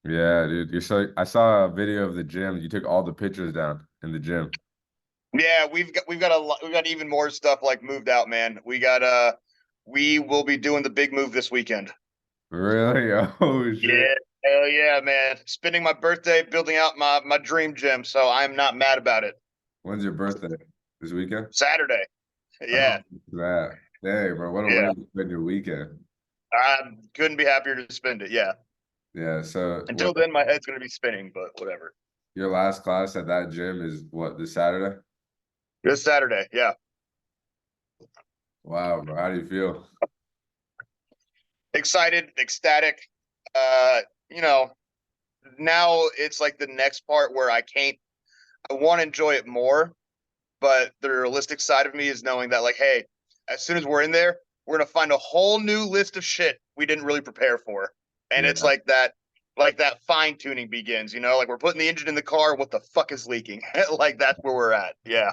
Yeah, dude. I saw a video of the gym. You took all the pictures down in the gym. Yeah, we've got a lot, we've got even more stuff like moved out, man. We will be doing the big move this weekend. Really? Oh shit. Yeah, hell yeah, man. Spending my birthday building out my dream gym, so I'm not mad about it. When's your birthday? This weekend? Saturday. Oh, Yeah, that. Dang, bro. What a way yeah. to spend your weekend. I couldn't be happier to spend it. Yeah. Yeah, so Until then, my head's gonna be spinning, but whatever. your last class at that gym is what, this Saturday? This Saturday, yeah. Wow, bro. How do you feel? Excited, ecstatic. Uh, you know, now it's like the next part where I want to enjoy it more, but the realistic side of me is knowing that, like, hey, as soon as we're in there, we're gonna find a whole new list of shit we didn't really prepare for, and it's Yeah. like that fine tuning begins. Like we're putting the engine in the car. What the fuck is leaking? Like that's where we're at. Yeah.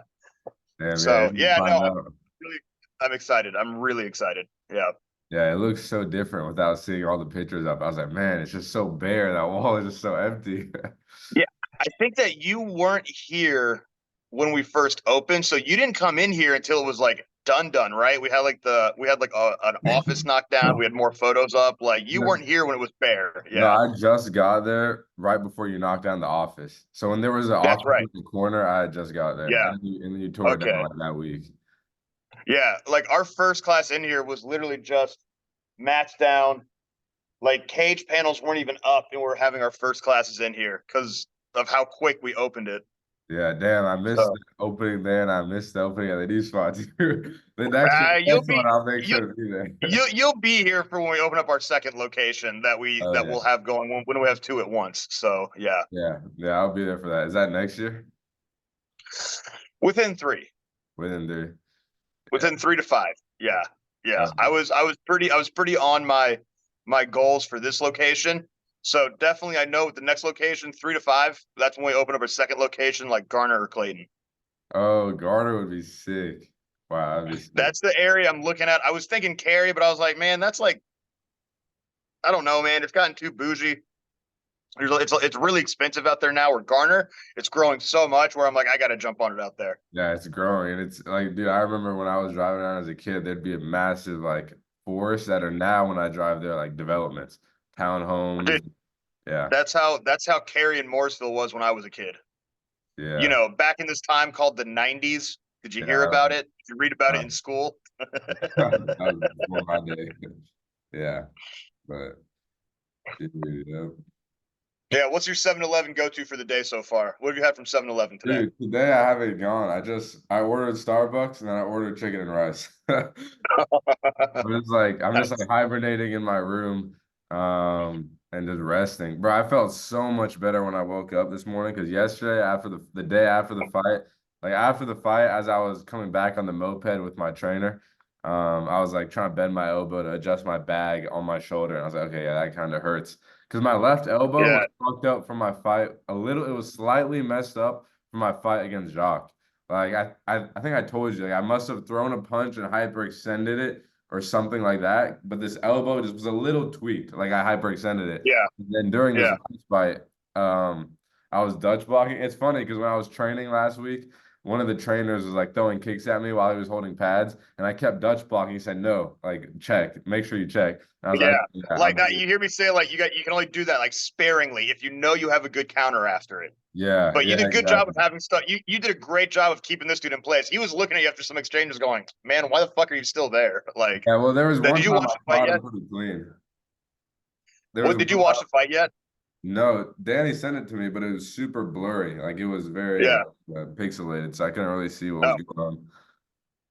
Damn, yeah, So you yeah, no, find out. really, I'm excited. I'm really excited. Yeah. Yeah, it looks so different without seeing all the pictures up. I was like, man, it's just so bare. That wall is just so empty. Yeah. I think that you weren't here when we first opened, so you didn't come in here until it was like done, right? We had like an office knocked down. We had more photos up. Like you No, weren't here when it was bare. no, Yeah, I just got there right before you knocked down the office. So when there was an that's office in right. the corner, I had just got there. Yeah. And then you tore it down Okay. like that week. Yeah. Like our first class in here was literally just mats down. Like cage panels weren't even up, and we're having our first classes in here because of how quick we opened it. Yeah, damn, I missed So the opening there and I missed the opening of the new spot too. The you'll next be one, I'll make you sure to be there. you'll be here for when we open up our second location Oh that yeah. we'll have going when we have two at once. So yeah, Yeah. Yeah, I'll be there for that. Is that next year? within three, Within there. Yeah. within 3 to 5. Yeah, yeah. Oh, I was pretty on my goals for this location. So definitely, I know with the next location, 3 to 5. That's when we open up our second location, like Garner or Clayton. oh, Garner would be sick. Wow, that'd be sick. That's the area I'm looking at. I was thinking Cary, but I was like, man, that's like I don't know, man. It's gotten too bougie. It's really expensive out there now. Where Garner, it's growing so much where I'm like, I got to jump on it out there. Yeah, it's growing. And it's like, dude, I remember when I was driving around as a kid, there'd be a massive like forest that are now when I drive there, like developments, townhomes. Dude, Yeah. that's how Cary and Mooresville was when I was a kid. Yeah. Back in this time called the '90s. Did you hear Yeah. about it? Did you read about it Uh, in school? that was before my day. Yeah. But dude, yeah. Yeah. What's your 7-Eleven go to for the day so far? What have you had from 7-Eleven today? Dude, today I haven't gone. I ordered Starbucks and then I ordered chicken and rice. I'm just Nice. like hibernating in my room, and just resting. Bro, I felt so much better when I woke up this morning because yesterday after the day after the fight, like after the fight, as I was coming back on the moped with my trainer, I was like trying to bend my elbow to adjust my bag on my shoulder. And I was like, okay, yeah, that kind of hurts. Because my left elbow was Yeah. fucked up from my fight a little, it was slightly messed up from my fight against Jacques. Like I think I told you, like I must have thrown a punch and hyperextended it or something like that. But this elbow just was a little tweaked, like I hyperextended it. Yeah. And then during this Yeah. last fight, I was Dutch blocking. It's funny because when I was training last week, one of the trainers was like throwing kicks at me while he was holding pads, and I kept Dutch blocking. He said, "No, like check, make sure you check." And I was like, Yeah. "Yeah, Like I'm that, good." you hear me say like you can only do that like sparingly if you know you have a good counter after it. Yeah, But you yeah, did a good job of exactly. having stuff. You did a great job of keeping this dude in place. He was looking at you after some exchanges, going, "Man, why the fuck are you still there?" Like, Yeah, well, there was did one you time watch I the fight caught yet? him pretty clean. There was What one did you watch the time, fight yet? no, Danny sent it to me, but it was super blurry. Like it was very Yeah. pixelated, so I couldn't really see what was Oh, going on.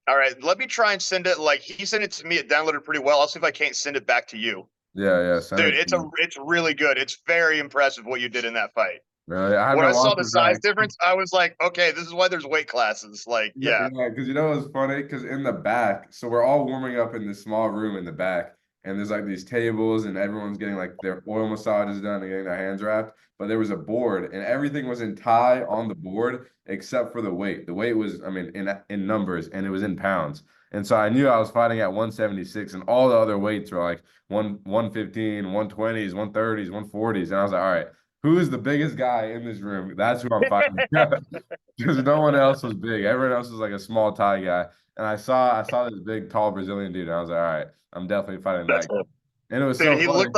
all right. Let me try and send it. Like he sent it to me. It downloaded pretty well. I'll see if I can't send it back to you, Yeah, yeah, send dude. it to me. It's really good. It's very impressive what you did in that fight. Really, I When haven't I saw watched the it size back. difference, I was like, okay, this is why there's weight classes. Like, yeah, Yeah, because you know what's funny? Because in the back, so we're all warming up in this small room in the back, and there's like these tables, and everyone's getting like their oil massages done and getting their hands wrapped. But there was a board, and everything was in Thai on the board except for the weight. The weight was, I mean, in numbers, and it was in pounds. And so I knew I was fighting at 176, and all the other weights were like 115, 120s, 130s, 140s. And I was like, all right, who is the biggest guy in this room? That's who I'm fighting. Because no one else was big. Everyone else was like a small Thai guy. And I saw this big, tall Brazilian dude, and I was like, all right, I'm definitely fighting That's that guy. it. And it was Dude, so funny.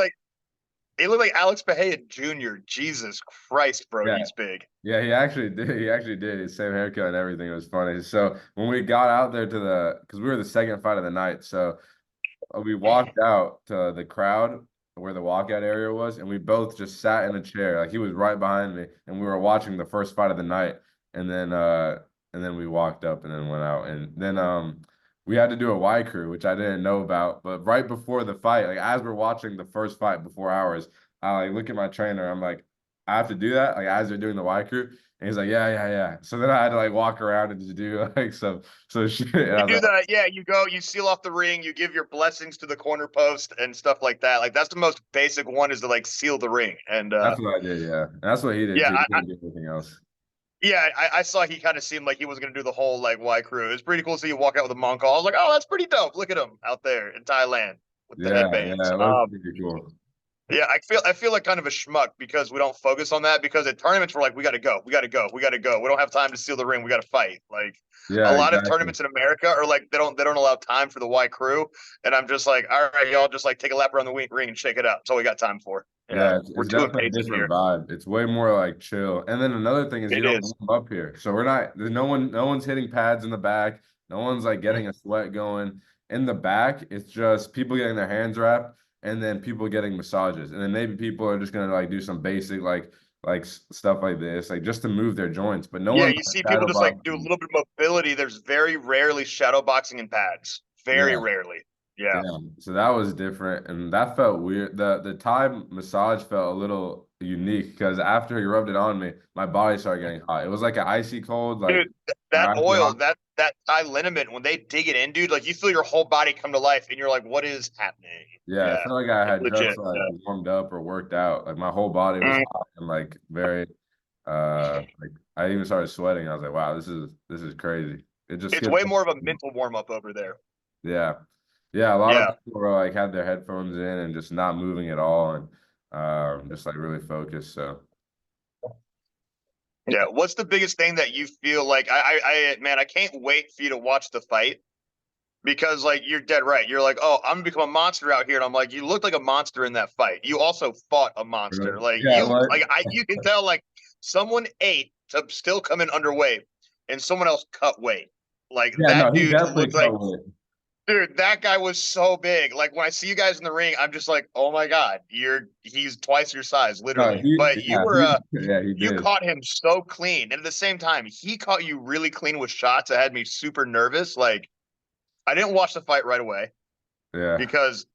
he looked like Alex Bahia Jr. Jesus Christ, bro, Yeah. he's big. Yeah, he actually did. He actually did. His same haircut and everything. It was funny. So when we got out there to because we were the second fight of the night. So we walked out to the crowd where the walkout area was, and we both just sat in a chair. Like he was right behind me, and we were watching the first fight of the night. And then we walked up and then went out. And then we had to do a Y crew, which I didn't know about. But right before the fight, like as we're watching the first fight before ours, I like look at my trainer. I'm like, I have to do that, like as they're doing the Y crew. And he's like, yeah, yeah, yeah. So then I had to like walk around and just do like some shit. And I You was do like, that, yeah. You go, you seal off the ring, you give your blessings to the corner post and stuff like that. Like that's the most basic one is to like seal the ring. And that's what I did, yeah. And that's what he did yeah, too. He didn't do anything else. I saw he kind of seemed like he was gonna do the whole like Y crew. It's pretty cool to see you walk out with a monk. I was like, oh, that's pretty dope. Look at him out there in Thailand with the Yeah, headbands. yeah, it was pretty cool. Yeah, I feel like kind of a schmuck because we don't focus on that because at tournaments we're like, we gotta go, we gotta go, we gotta go. We don't have time to seal the ring, we gotta fight. Like a Yeah, lot of exactly. tournaments in America are like they don't allow time for the Y crew. And I'm just like, all right, y'all just like take a lap around the ring and shake it up. That's all we got time for. Yeah. Yeah, We're it's too definitely a impatient different here. vibe. It's way more like chill. And then another thing is you It don't is. warm up here. So there's no one's hitting pads in the back. No one's like getting a sweat going. In the back, it's just people getting their hands wrapped and then people getting massages. And then maybe people are just gonna like do some basic stuff like this, like just to move their joints. But no Yeah, one's you like see people shadow just like do a boxing. little bit of mobility. There's very rarely shadow boxing in pads. Very Yeah. rarely. Yeah. Yeah, so that was different, and that felt weird. The Thai massage felt a little unique because after he rubbed it on me, my body started getting hot. It was like an icy cold, like Dude, that icy oil, hot. that eye liniment, when they dig it in, dude, like you feel your whole body come to life, and you're like, "What is happening?" Yeah, I Yeah, felt like I it's had just legit. like Yeah. warmed up or worked out. Like my whole body was Mhm. hot and like very like I even started sweating. I was like, wow, this is crazy. It just It's skipped. way more of a mental warm up over there. Yeah. Yeah, a lot of Yeah, people were like had their headphones in and just not moving at all and just like really focused. So yeah. What's the biggest thing that you feel like? Man, I can't wait for you to watch the fight because, like, you're dead right. You're like, oh, I'm gonna become a monster out here, and I'm like, you looked like a monster in that fight. You also fought a really, monster. Like yeah, you can tell, like, someone ate to still come in underweight, and someone else cut weight. Like yeah, no, that he dude definitely looked like cut weight. dude, that guy was so big. Like when I see you guys in the ring, I'm just like, oh my god, he's twice your size, No, literally. But yeah, he you did. caught him so clean, and at the same time, he caught you really clean with shots that had me super nervous. Like I didn't watch the fight right away Yeah, because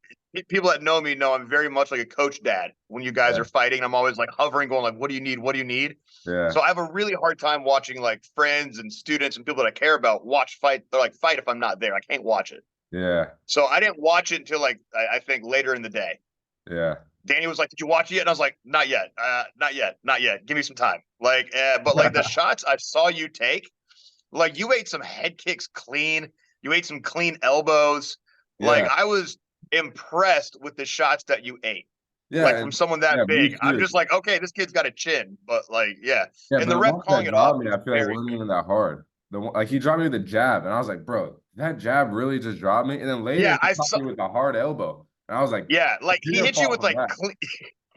people that know me know I'm very much like a coach dad. When you guys yeah, are fighting, I'm always like hovering, going like, "What do you need? What do you need?" yeah, So I have a really hard time watching like friends and students and people that I care about watch fight. They're like fight if I'm not there. I can't watch it. yeah, So I didn't watch it until like I think later in the day. yeah. Danny was like, "Did you watch it yet?" And I was like, "Not yet, not yet, not yet. Give me some time." Like, but like the shots I saw you take, like you ate some head kicks clean. You ate some clean elbows. Like Yeah, I was impressed with the shots that you ate. yeah, Like from someone that yeah, me big, I'm too. just like, okay, this kid's got a chin, but like, yeah. Yeah, And but the the ref ones calling that it off dropped me, was I feel like very wasn't good. even that hard. Like he dropped me with a jab, and I was like, bro, that jab really just dropped me. And then later Yeah, he I caught saw. me with a hard elbow, and I was like, Yeah, like he he didn't hit you fall with from like that. clean.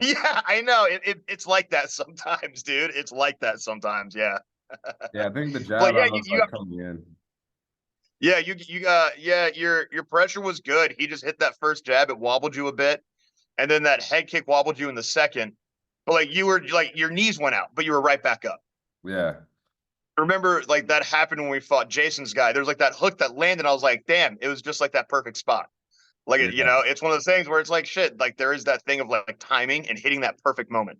Yeah, I know. It's like that sometimes, dude. It's like that sometimes. Yeah. Yeah, I think the But jab yeah, I was you like got coming in. yeah, you yeah, your pressure was good. He just hit that first jab, it wobbled you a bit, and then that head kick wobbled you in the second. But like you were like your knees went out, but you were right back up. Yeah, Remember, like that happened when we fought Jason's guy. There was like that hook that landed. I was like, damn, it was just like that perfect spot. Like you yeah, know, it's one of those things where it's like shit. Like there is that thing of like timing and hitting that perfect moment.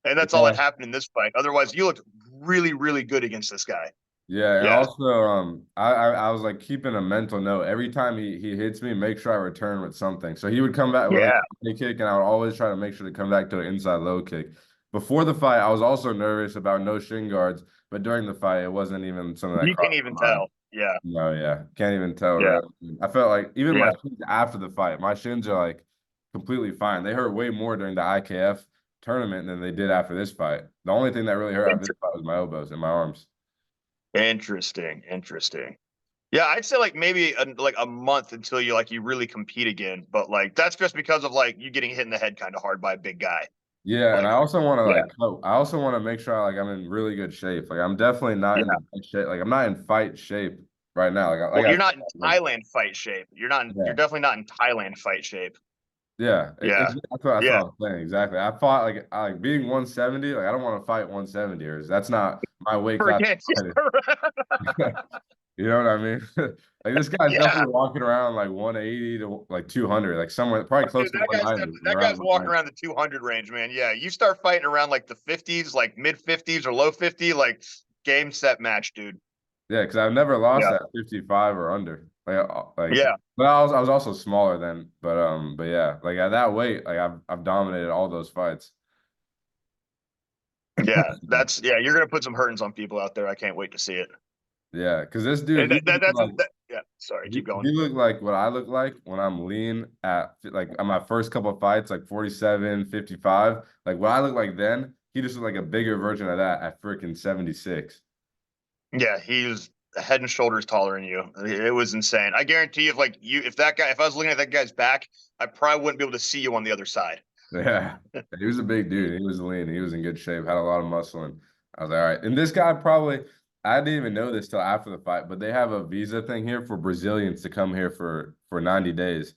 And that's all that yeah. happened in this fight. Otherwise, you looked really, really good against this guy. Yeah, and Yeah. also I was like keeping a mental note. Every time he hits me, make sure I return with something. So he would come back with like Yeah. a high kick, and I would always try to make sure to come back to an inside low kick. Before the fight, I was also nervous about no shin guards, but during the fight, it wasn't even something that You can crossed even my mind. tell. Yeah, No, yeah, can't even tell, yeah, right? I felt like even my yeah. shins after the fight, my shins are like completely fine. They hurt way more during the IKF tournament than they did after this fight. The only thing that really hurt after Inter- this fight was my elbows and my arms. Interesting, interesting. Yeah, I'd say like maybe like a month until you really compete again. But like that's just because of like you getting hit in the head kind of hard by a big guy. Yeah, and I Like, also want to yeah, like I also want to make sure like I'm in really good shape. Like I'm definitely not in the yeah. best shape. Like I'm not in fight shape right now. Well, I you're not in like Thailand fight shape. You're yeah. definitely not in Thailand fight shape. Yeah, Yeah, that's what yeah. I'm saying. Exactly. I fought like I like being 170. Like I don't want to fight 170ers. That's not my weight class. Forget. You know what I mean? Like this guy's Yeah, definitely walking around like 180 to like 200, like somewhere probably close dude, to 190, that around guy's walking 190. around the 200 range, man. Yeah, you start fighting around like the 50s, like mid 50s or low 50, like game set match, dude. Yeah, because I've never lost Yeah, at 55 or under. yeah, But I was also smaller then. But yeah, like at that weight, like I've dominated all those fights. yeah. Yeah. You're gonna put some hurtings on people out there. I can't wait to see it. Yeah, because this dude, And yeah. Sorry, keep going. he looked like what I look like when I'm lean at like on my first couple of fights, like 47, 55. Like what I look like then, he just looked like a bigger version of that at freaking 76. Yeah, he was head and shoulders taller than you. It was insane. I guarantee you, if I was looking at that guy's back, I probably wouldn't be able to see you on the other side. Yeah. He was a big dude. He was lean. He was in good shape, had a lot of muscle. And I was like, all right. And this guy probably, I didn't even know this till after the fight, but they have a visa thing here for Brazilians to come here for 90 days.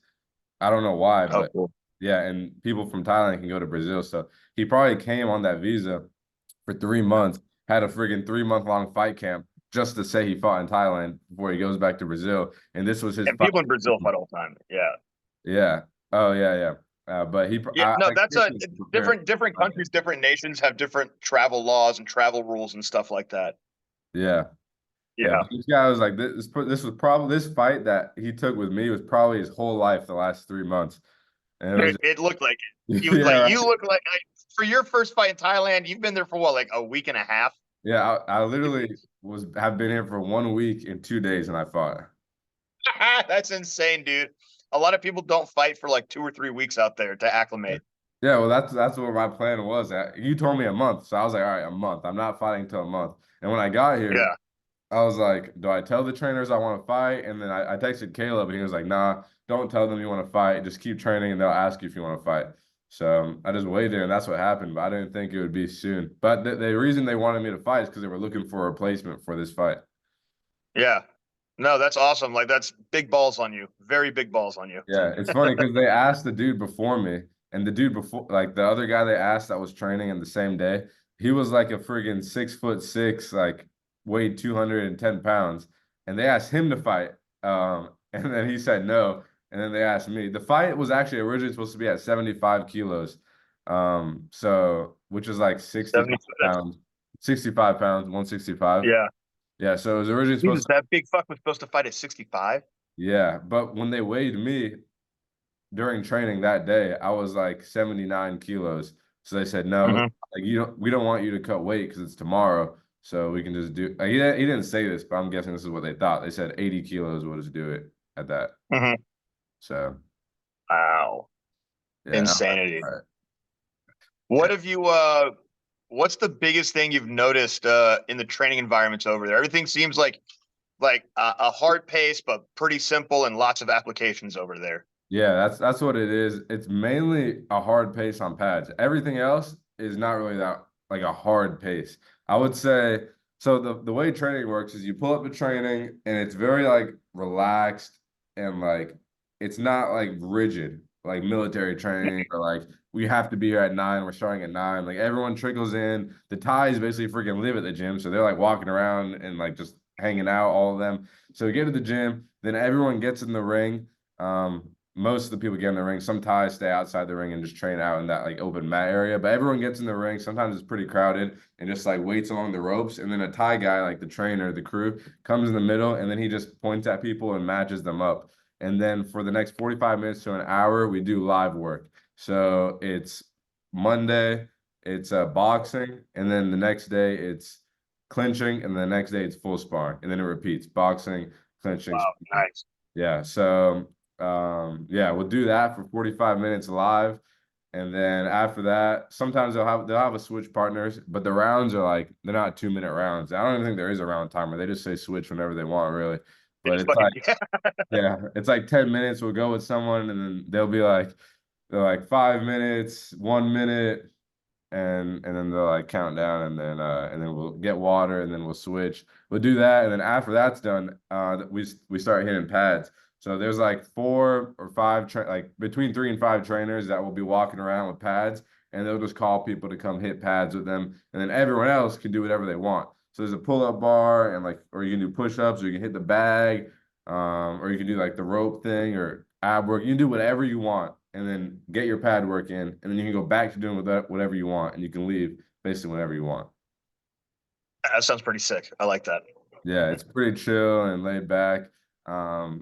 I don't know why, Oh, but cool. yeah, and people from Thailand can go to Brazil. So he probably came on that visa for 3 months, had a friggin' 3 month long fight camp just to say he fought in Thailand before he goes back to Brazil. And this was his And fight. people in Brazil fight all the time. Yeah. Yeah. Oh yeah, yeah. But Yeah, no, I that's guess a he's preparing. different countries, different nations have different travel laws and travel rules and stuff like that. Yeah. Yeah, Yeah. but this guy was like this was probably this fight that he took with me was probably his whole life the last 3 months. And it was It looked like it. yeah, right. You look like for your first fight in Thailand, you've been there for what, like a week and a half? Yeah, I literally was have been here for 1 week and 2 days and I fought. That's insane, dude. A lot of people don't fight for like 2 or 3 weeks out there to acclimate. Yeah, well, that's what my plan was. You told me a month, so I was like, all right, a month. I'm not fighting till a month. And when I got here, Yeah. I was like, do I tell the trainers I want to fight? And then I texted Caleb, and he was like, nah, don't tell them you want to fight. Just keep training, and they'll ask you if you want to fight. So I just waited, and that's what happened. But I didn't think it would be soon. But the reason they wanted me to fight is because they were looking for a replacement for this fight. Yeah. No, that's awesome. Like that's big balls on you. Very big balls on you. Yeah, it's funny because they asked the dude before me, and the dude before, like the other guy they asked that was training in the same day, he was like a friggin' 6'6", like weighed 210 pounds, and they asked him to fight, and then he said no, and then they asked me. The fight was actually originally supposed to be at 75 kilos, so which is like 65 70. pounds, 65 pounds, 165. Yeah. Yeah, so it was originally supposed Jesus, to, that big fuck was supposed to fight at 65. yeah, but when they weighed me during training that day, I was like 79 kilos. So they said, no, Hmm. like we don't want you to cut weight because it's tomorrow. So we can just do, he didn't say this, but I'm guessing this is what they thought. They said 80 kilos will just do it at that. Hmm. So Wow. yeah, I'm like, Insanity. all right. What have you what's the biggest thing you've noticed in the training environments over there? Everything seems like a hard pace, but pretty simple and lots of applications over there. Yeah, that's what it is. It's mainly a hard pace on pads. Everything else is not really that like a hard pace. I would say so the way training works is you pull up the training and it's very like relaxed and like it's not like rigid like military training or like we have to be here at 9, we're starting at 9. Like everyone trickles in. The Thais basically freaking live at the gym, so they're like walking around and like just hanging out, all of them. So we get to the gym, then everyone gets in the ring. Most of the people get in the ring. Some Thais stay outside the ring and just train out in that like open mat area. But everyone gets in the ring. Sometimes it's pretty crowded and just like waits along the ropes. And then a Thai guy, like the trainer, the crew, comes in the middle and then he just points at people and matches them up. And then for the next 45 minutes to an hour, we do live work. So it's Monday, it's boxing, and then the next day it's clinching, and the next day it's full sparring, and then it repeats boxing, clinching, Wow, sparring. nice. Yeah. So yeah, we'll do that for 45 minutes live. And then after that, sometimes they'll have a switch partners, but the rounds are like they're not 2 minute rounds. I don't even think there is a round timer. They just say switch whenever they want, really. They But just it's fucking like, yeah, it's like 10 minutes. We'll go with someone, and then they're like 5 minutes, 1 minute, and then they'll like count down, and then we'll get water, and then we'll switch. We'll do that, and then after that's done, we start hitting pads. So there's like 4 or 5 like between 3 and 5 trainers that will be walking around with pads, and they'll just call people to come hit pads with them, and then everyone else can do whatever they want. So there's a pull-up bar, and like, or you can do push-ups, or you can hit the bag, or you can do like the rope thing or ab work. You can do whatever you want, and then get your pad work in, and then you can go back to doing whatever you want, and you can leave basically whenever you want. that sounds pretty sick. I like that. Yeah, it's pretty chill and laid back.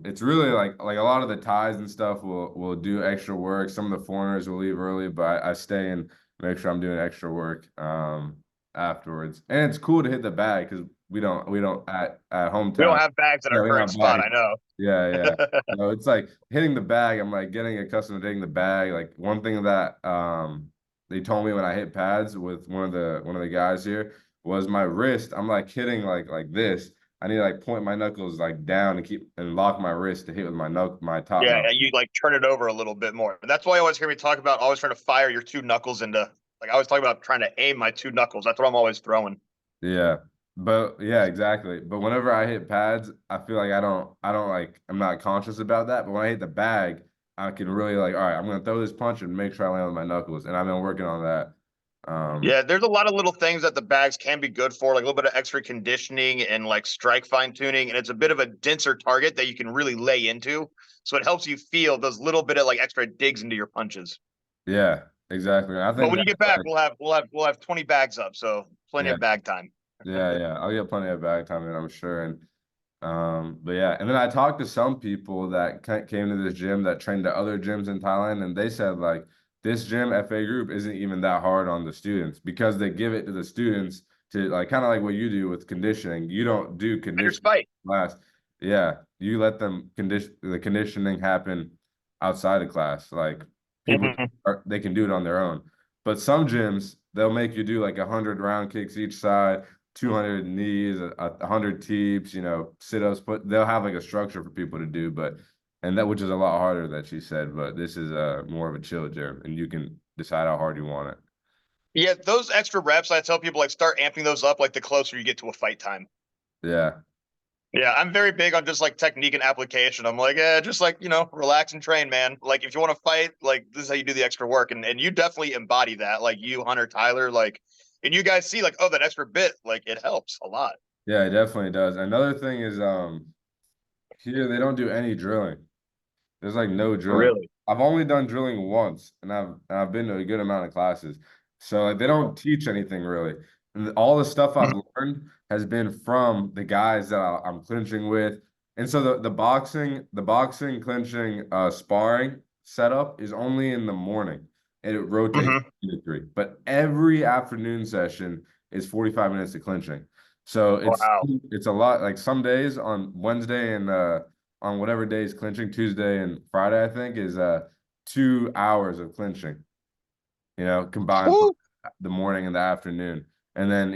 It's really like a lot of the ties and stuff will do extra work. Some of the foreigners will leave early, but I stay and make sure I'm doing extra work afterwards. And it's cool to hit the bag because we don't at We don't hometown. have bags at our Yeah, we don't current have spot. bags. I know. Yeah, yeah. No, it's like hitting the bag. I'm like getting accustomed to hitting the bag. Like one thing that they told me when I hit pads with one of the guys here was my wrist. I'm like hitting like this. I need to like point my knuckles like down and keep and lock my wrist to hit with my top Yeah, knuckle. and you like turn it over a little bit more. That's why you always hear me talk about always trying to fire your two knuckles into. Like I always talk about trying to aim my two knuckles. That's what I'm always throwing. Yeah. But yeah, exactly. But whenever I hit pads, I feel like I don't like I'm not conscious about that. But when I hit the bag, I can really like, all right, I'm gonna throw this punch and make sure I land with my knuckles. And I've been working on that. Yeah, there's a lot of little things that the bags can be good for, like a little bit of extra conditioning and like strike fine tuning, and it's a bit of a denser target that you can really lay into. So it helps you feel those little bit of like extra digs into your punches. Yeah, exactly. I But think when you that's get back, like, we'll have 20 bags up, so plenty yeah, of bag time. yeah. I'll get plenty of bag time in, I'm sure. And but yeah, and then I talked to some people that came to this gym that trained at other gyms in Thailand, and they said like this gym FA group isn't even that hard on the students because they give it to the students to like kind of like what you do with conditioning. You don't do Fighters conditioning fight. class. Yeah, you let them the conditioning happen outside of class. Like people Mhm. they can do it on their own. But some gyms they'll make you do like 100 round kicks each side, 200 knees, 100 teeps, sit-ups, but they'll have like a structure for people to do, but and that which is a lot harder that she said, but this is more of a chill gym and you can decide how hard you want it. Yeah, those extra reps, I tell people like start amping those up like the closer you get to a fight time. Yeah. Yeah, I'm very big on just like technique and application. I'm like, just like, relax and train, man. Like if you want to fight, like this is how you do the extra work. And you definitely embody that. Like you, Hunter, Tyler, like, and you guys see like, oh, that extra bit, like it helps a lot. Yeah, it definitely does. Another thing is here they don't do any drilling. There's like no drilling. Really? I've only done drilling once, and I've been to a good amount of classes. So like they don't teach anything really. And all the stuff I've learned has been from the guys that I'm clinching with. And so the boxing, clinching, sparring setup is only in the morning, and it rotates Mm-hmm. 2 to 3. But every afternoon session is 45 minutes of clinching. So it's Wow. it's a lot. Like some days on Wednesday and on whatever days clinching, Tuesday and Friday, I think, is 2 hours of clinching, combined for Woo. the morning and the afternoon. And then,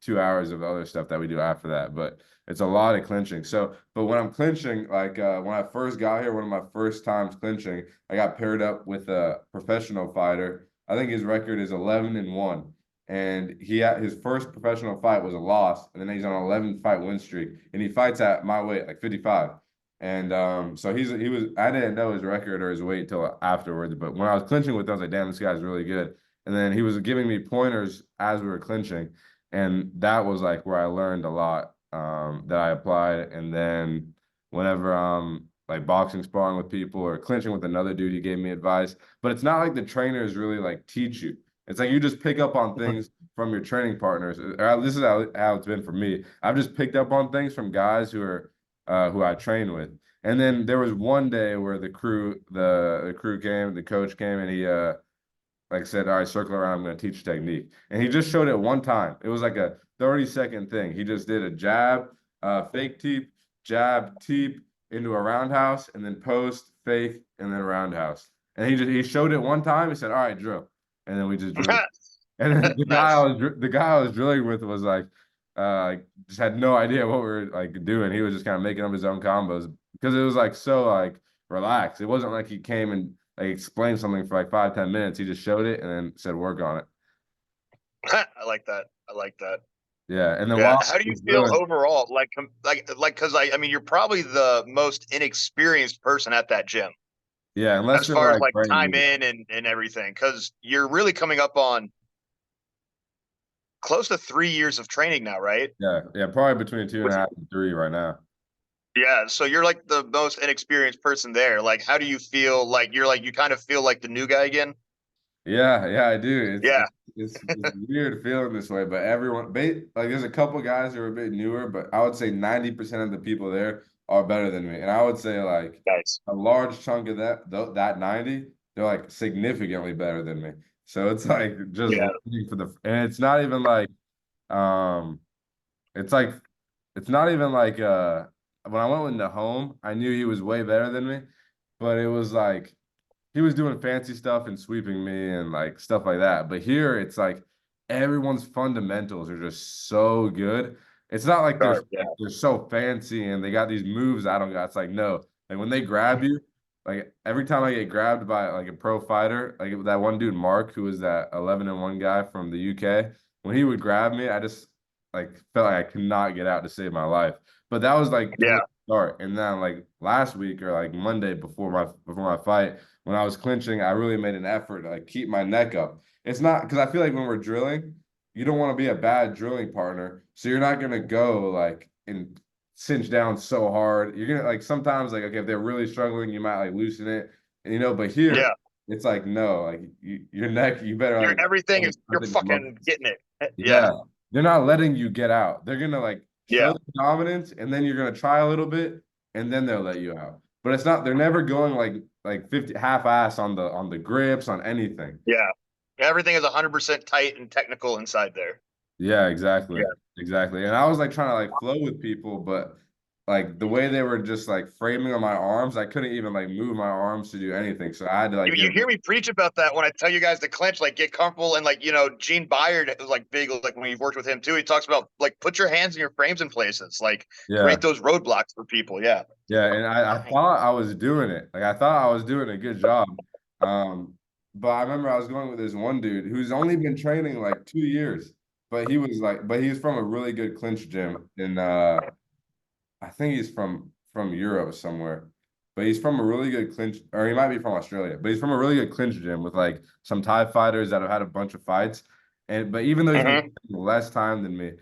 2 hours of other stuff that we do after that. But it's a lot of clinching. So, but when I'm clinching, like when I first got here, one of my first times clinching, I got paired up with a professional fighter. I think his record is 11-1. And he had his first professional fight was a loss, and then he's on an 11 fight win streak, and he fights at my weight, like 55. And so he was I didn't know his record or his weight until afterwards. But when I was clinching with him, I was like, damn, this guy's really good. And then he was giving me pointers as we were clinching. And that was like where I learned a lot that I applied. And then whenever like boxing sparring with people or clinching with another dude, he gave me advice. But it's not like the trainers really like teach you. It's like you just pick up on things from your training partners. This is how it's been for me. I've just picked up on things from guys who I train with. And then there was one day where the crew came, the coach came, and like said, all right, circle around, I'm going to teach technique. And he just showed it one time. It was like a 30-second thing. He just did a jab, fake teep, jab, teep into a roundhouse, and then post, fake, and then roundhouse. And he showed it one time. He said, all right, drill. And then we just drilled. And then Nice. the guy I was drilling with was just had no idea what we were like doing. He was just kind of making up his own combos because it was like so like relaxed. It wasn't like he came and like explained something for like 5-10 minutes. He just showed it and then said work on it. I like that. I like that. Yeah, and then Yeah. while How do he you was feel drilling, overall? Because I mean, you're probably the most inexperienced person at that gym yeah, unless as you're far as like like brand time new, in and everything. Because you're really coming up on close to 3 years of training now, right? yeah, probably between two and a Which, half and three right now. yeah. So you're like the most inexperienced person there. Like, how do you feel? Like you're like you kind of feel like the new guy again. Yeah, I do. It's Yeah. it's it's weird feeling this way, but like there's a couple guys who are a bit newer, but I would say 90% of the people there are better than me. And I would say like Nice. a large chunk of that 90, they're like significantly better than me. So it's like just Yeah. looking for and it's not even like um it's like it's not even like when I went into home, I knew he was way better than me, but it was like he was doing fancy stuff and sweeping me and like stuff like that. But here it's like everyone's fundamentals are just so good. It's not like Sharp. Yeah. they're so fancy and they got these moves I don't got. It's like no, like when they grab you, like every time I get grabbed by like a pro fighter, like that one dude Mark, who was that 11-1 guy from the UK, when he would grab me, I just like felt like I could not get out to save my life. But that was like towards Yeah. the start. And then like last week or like Monday before my fight, when I was clinching, I really made an effort to like keep my neck up. It's not because I feel like when we're drilling, you don't want to be a bad drilling partner. So you're not gonna go like and cinch down so hard. You're gonna like sometimes like okay, if they're really struggling, you might like loosen it, but Yeah. here it's like no, like your neck, you better You're like everything is you're something fucking getting it. Yeah. yeah, they're not letting you get out. They're gonna like show Yeah. the dominance, and then you're gonna try a little bit, and then they'll let you out. But it's not. They're never going like 50 half ass on the grips on anything. Yeah. Everything is 100% tight and technical inside there. Yeah, exactly, Yeah. exactly. And I was like trying to like flow with people, but like the way they were just like framing on my arms, I couldn't even like move my arms to do anything. So I had to like You give. hear me preach about that when I tell you guys to clinch, like get comfortable, and like Gene Byard was like big, like when you've worked with him too. He talks about like put your hands in your frames in places, like Yeah. create those roadblocks for people. Yeah. Yeah, and I thought I was doing it. Like I thought I was doing a good job. Um, but I remember I was going with this one dude who's only been training like 2 years, but he's from a really good clinch gym in I think he's from Europe somewhere. But he's from a really good clinch, or he might be from Australia, but he's from a really good clinch gym with like some Thai fighters that have had a bunch of fights. And but even though he's been Hmm. less time than me,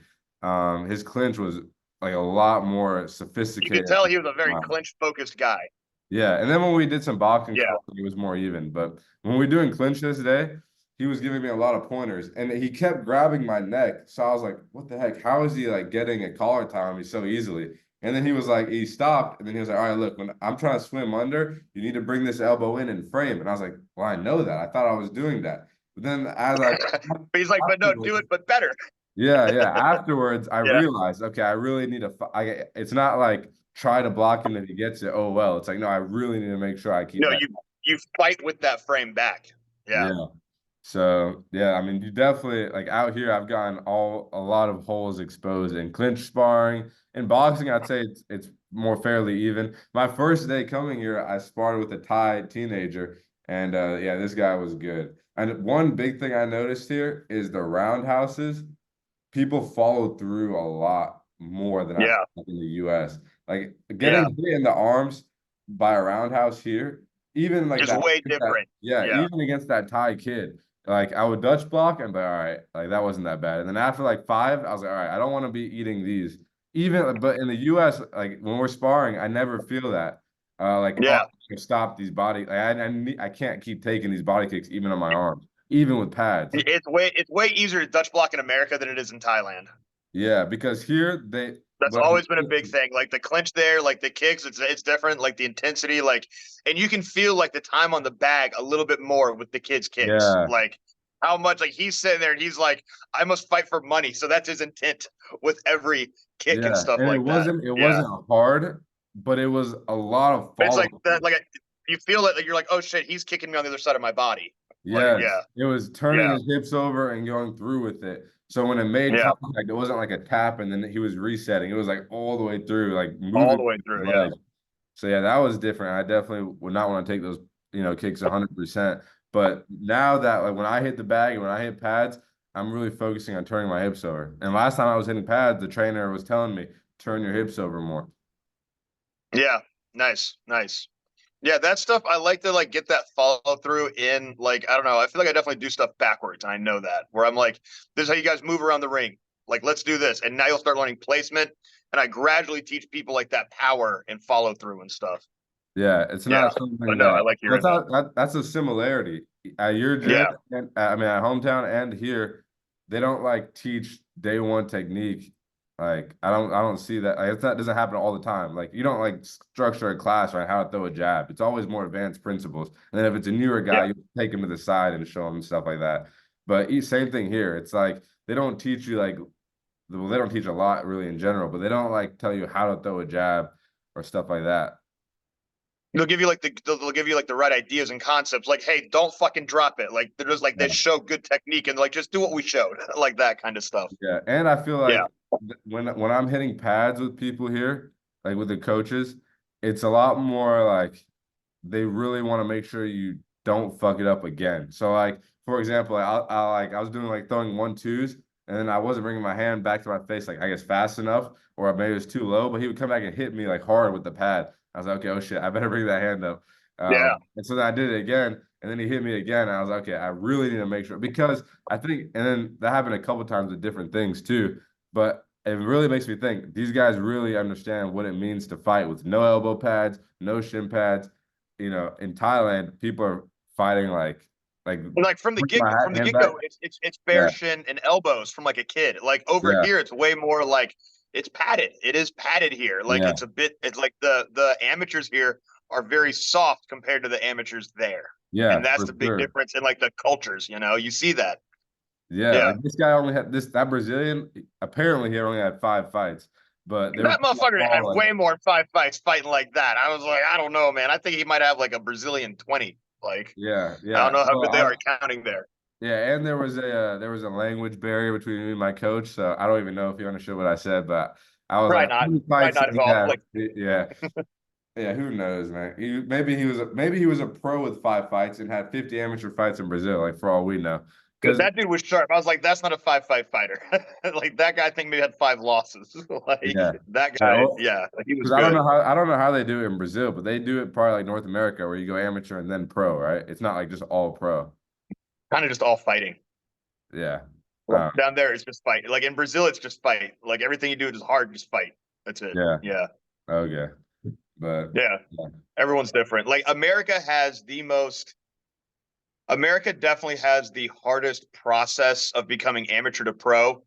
his clinch was like a lot more You could sophisticated. tell he was a very clinch focused guy. Yeah, and then when we did some boxing Yeah. stuff, it was more even. But when we were doing clinch this day, he was giving me a lot of pointers, and he kept grabbing my neck. So I was like, "What the heck? How is he like getting a collar tie on me so easily?" And then he was like, he stopped, and then he was like, "All right, look, when I'm trying to swim under, you need to bring this elbow in and frame." And I was like, "Well, I know that. I thought I was doing that." But then as I But he's like, but no, do it, but better. yeah. Afterwards, I Yeah. realized, okay, I really need to. It's not like try to block him if he gets it. Oh well, it's like no, I really need to make sure I keep No, that. you fight with that frame back. Yeah. Yeah. So yeah, I mean, you definitely like out here. I've gotten a lot of holes exposed in clinch sparring. In boxing, I'd say it's more fairly even. My first day coming here, I sparred with a Thai teenager, and yeah, this guy was good. And one big thing I noticed here is the roundhouses people follow through a lot more than I Yeah. felt in the US. Like getting Yeah. hit in the arms by a roundhouse here, even like Just that, way different. yeah, Yeah. even against that Thai kid, like I would Dutch block and be all right, like that wasn't that bad. And then after like five, I was like, all right, I don't want to be eating these. Even but in the US, like when we're sparring, I never feel that. Like oh, Yeah. stop these body. Like, I can't keep taking these body kicks even on my arms, even with pads. It's way easier to Dutch block in America than it is in Thailand. Yeah, because here That's but always been a big thing. Like the clinch there, like the kicks, it's different. Like the intensity, like, and you can feel like the time on the bag a little bit more with the kids' kicks. yeah, Like how much, like he's sitting there and he's like, I must fight for money. So that's his intent with every kick and yeah, stuff and like that. it Yeah, wasn't hard, but it was a lot of it's follow like that. through. Like you feel it. Like you're like, oh shit, he's kicking me on the other side of my body. Like yeah, Yes, it was turning yeah, his hips over and going through with it. So when it made yeah, contact, it wasn't like a tap and then he was resetting. It was like all the way through, like all moving the way his through. Yeah. legs. So yeah, that was different. I definitely would not want to take those, kicks 100%. But now that like when I hit the bag and when I hit pads, I'm really focusing on turning my hips over. And last time I was hitting pads, the trainer was telling me, turn your hips over more. Yeah, nice, nice. Yeah, that stuff I like to like get that follow through in like I don't know. I feel like I definitely do stuff backwards. And I know that where I'm like, this is how you guys move around the ring. Like, let's do this, and now you'll start learning placement. And I gradually teach people like that power and follow through and stuff. Yeah, it's Yeah, not something but no, I that like hearing that. that's a similarity at your gym. Yeah, And, I mean, at hometown and here, they don't like teach day one technique. Like I don't see that. Like, it's not doesn't happen all the time. Like you don't like structure a class on how to throw a jab. It's always more advanced principles. And then if it's a newer yeah. guy, you take him to the side and show him stuff like that. But same thing here. It's like they don't teach you like well, they don't teach a lot really in general, but they don't like tell you how to throw a jab or stuff like that. They'll give you like the right ideas and concepts. Like, hey, don't fucking drop it. Like they're just like they show good technique and like just do what we showed, like that kind of stuff. Yeah, and I feel Yeah, like when I'm hitting pads with people here, like with the coaches, it's a lot more like they really want to make sure you don't fuck it up again. So like for example, I was doing like throwing 1-2s, and then I wasn't bringing my hand back to my face like I guess fast enough, or maybe it was too low, but he would come back and hit me like hard with the pad. I was like, okay, oh shit, I better bring that hand up. yeah. And so then I did it again, and then he hit me again. And I was like, okay, I really need to make sure because I think, and then that happened a couple times with different things too. But it really makes me think these guys really understand what it means to fight with no elbow pads, no shin pads. In Thailand, people are fighting like Like bring my from the hand get back. go, it's bare Yeah, shin and elbows from like a kid. Like over yeah, here, it's way more like it's padded. It is padded here. Like yeah, it's a bit. It's like the amateurs here are very soft compared to the amateurs there, yeah, and that's for the big sure. difference in like the cultures. You see that. Yeah, Yeah, like this guy only had this that Brazilian. Apparently, he only had 5 fights, but they were that motherfucker had all like, way more than 5 fights fighting like that. I was like, I don't know, man. I think he might have like a Brazilian 20. Like yeah, I don't yeah. know how Well, good they are at counting there. yeah, and there was a language barrier between me and my coach, so I don't even know if he understood what I said, but I was Probably like, how not. many Probably fights not did at he all. have? Like Yeah, yeah. Who knows, man? Maybe he was a pro with 5 fights and had 50 amateur fights in Brazil, like for all we know. because Because that dude was sharp. I was like, that's not a 5 fight fighter. Like that guy, I think maybe had 5 losses. Like yeah, that yeah. guy, yeah, he was Because good. I don't know how they do it in Brazil, but they do it probably like North America where you go amateur and then pro, right? It's not like just all pro. Kind of just all fighting. Yeah. Like, down there, it's just fight. Like in Brazil, it's just fight. Like everything you do is hard, just fight. That's it. Yeah. Yeah, Okay. But yeah. yeah. Everyone's different. Like America has the most. America definitely has the hardest process of becoming amateur to pro,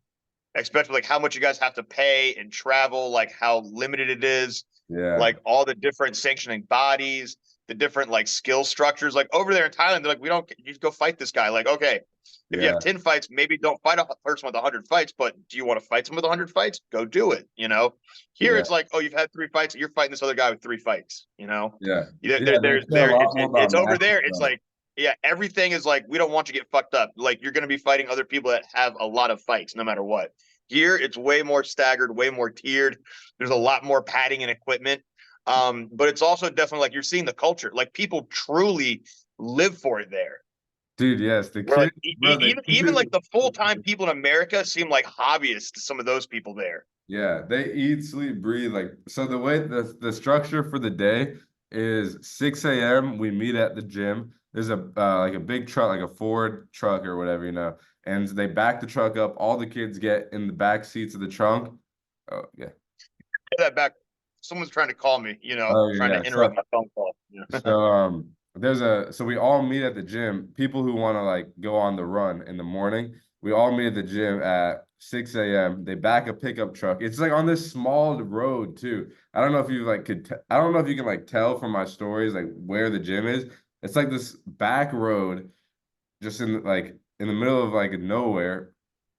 especially like how much you guys have to pay and travel, like how limited it is, Yeah. like all the different sanctioning bodies, the different like skill structures. Like over there in Thailand, they're like, we don't, you go fight this guy. Like, okay, if you have Yeah. 10 fights, maybe don't fight a person with 100 fights, but do you want to fight someone with 100 fights? Go do it. Here Yeah. it's like, oh, you've had 3 fights, you're fighting this other guy with 3 fights. Yeah. Yeah. They care a lot more about It's over matches, there. It's though. like, yeah, everything is like, we don't want you to get fucked up. Like, you're going to be fighting other people that have a lot of fights no matter what. Here, it's way more staggered, way more tiered. There's a lot more padding and equipment. But it's also definitely like you're seeing the culture. Like people truly live for it there. Dude, yes. The Where like kids, bro, the even kids. like the full time people in America seem like hobbyists to some of those people there. Yeah, they eat, sleep, breathe. Like so the way the structure for the day is 6 a.m. we meet at the gym. There's a like a big truck, like a Ford truck or whatever, and they back the truck up. All the kids get in the back seats of the trunk. Oh yeah. That back, someone's trying to call me. Oh Trying yeah. to interrupt my phone call. Yeah. So we all meet at the gym. People who want to like go on the run in the morning, We all meet at the gym at 6 a.m. They back a pickup truck. It's like on this small road too. I don't know if you like I don't know if you can like tell from my stories like where the gym is. It's like this back road just in like in the middle of like nowhere,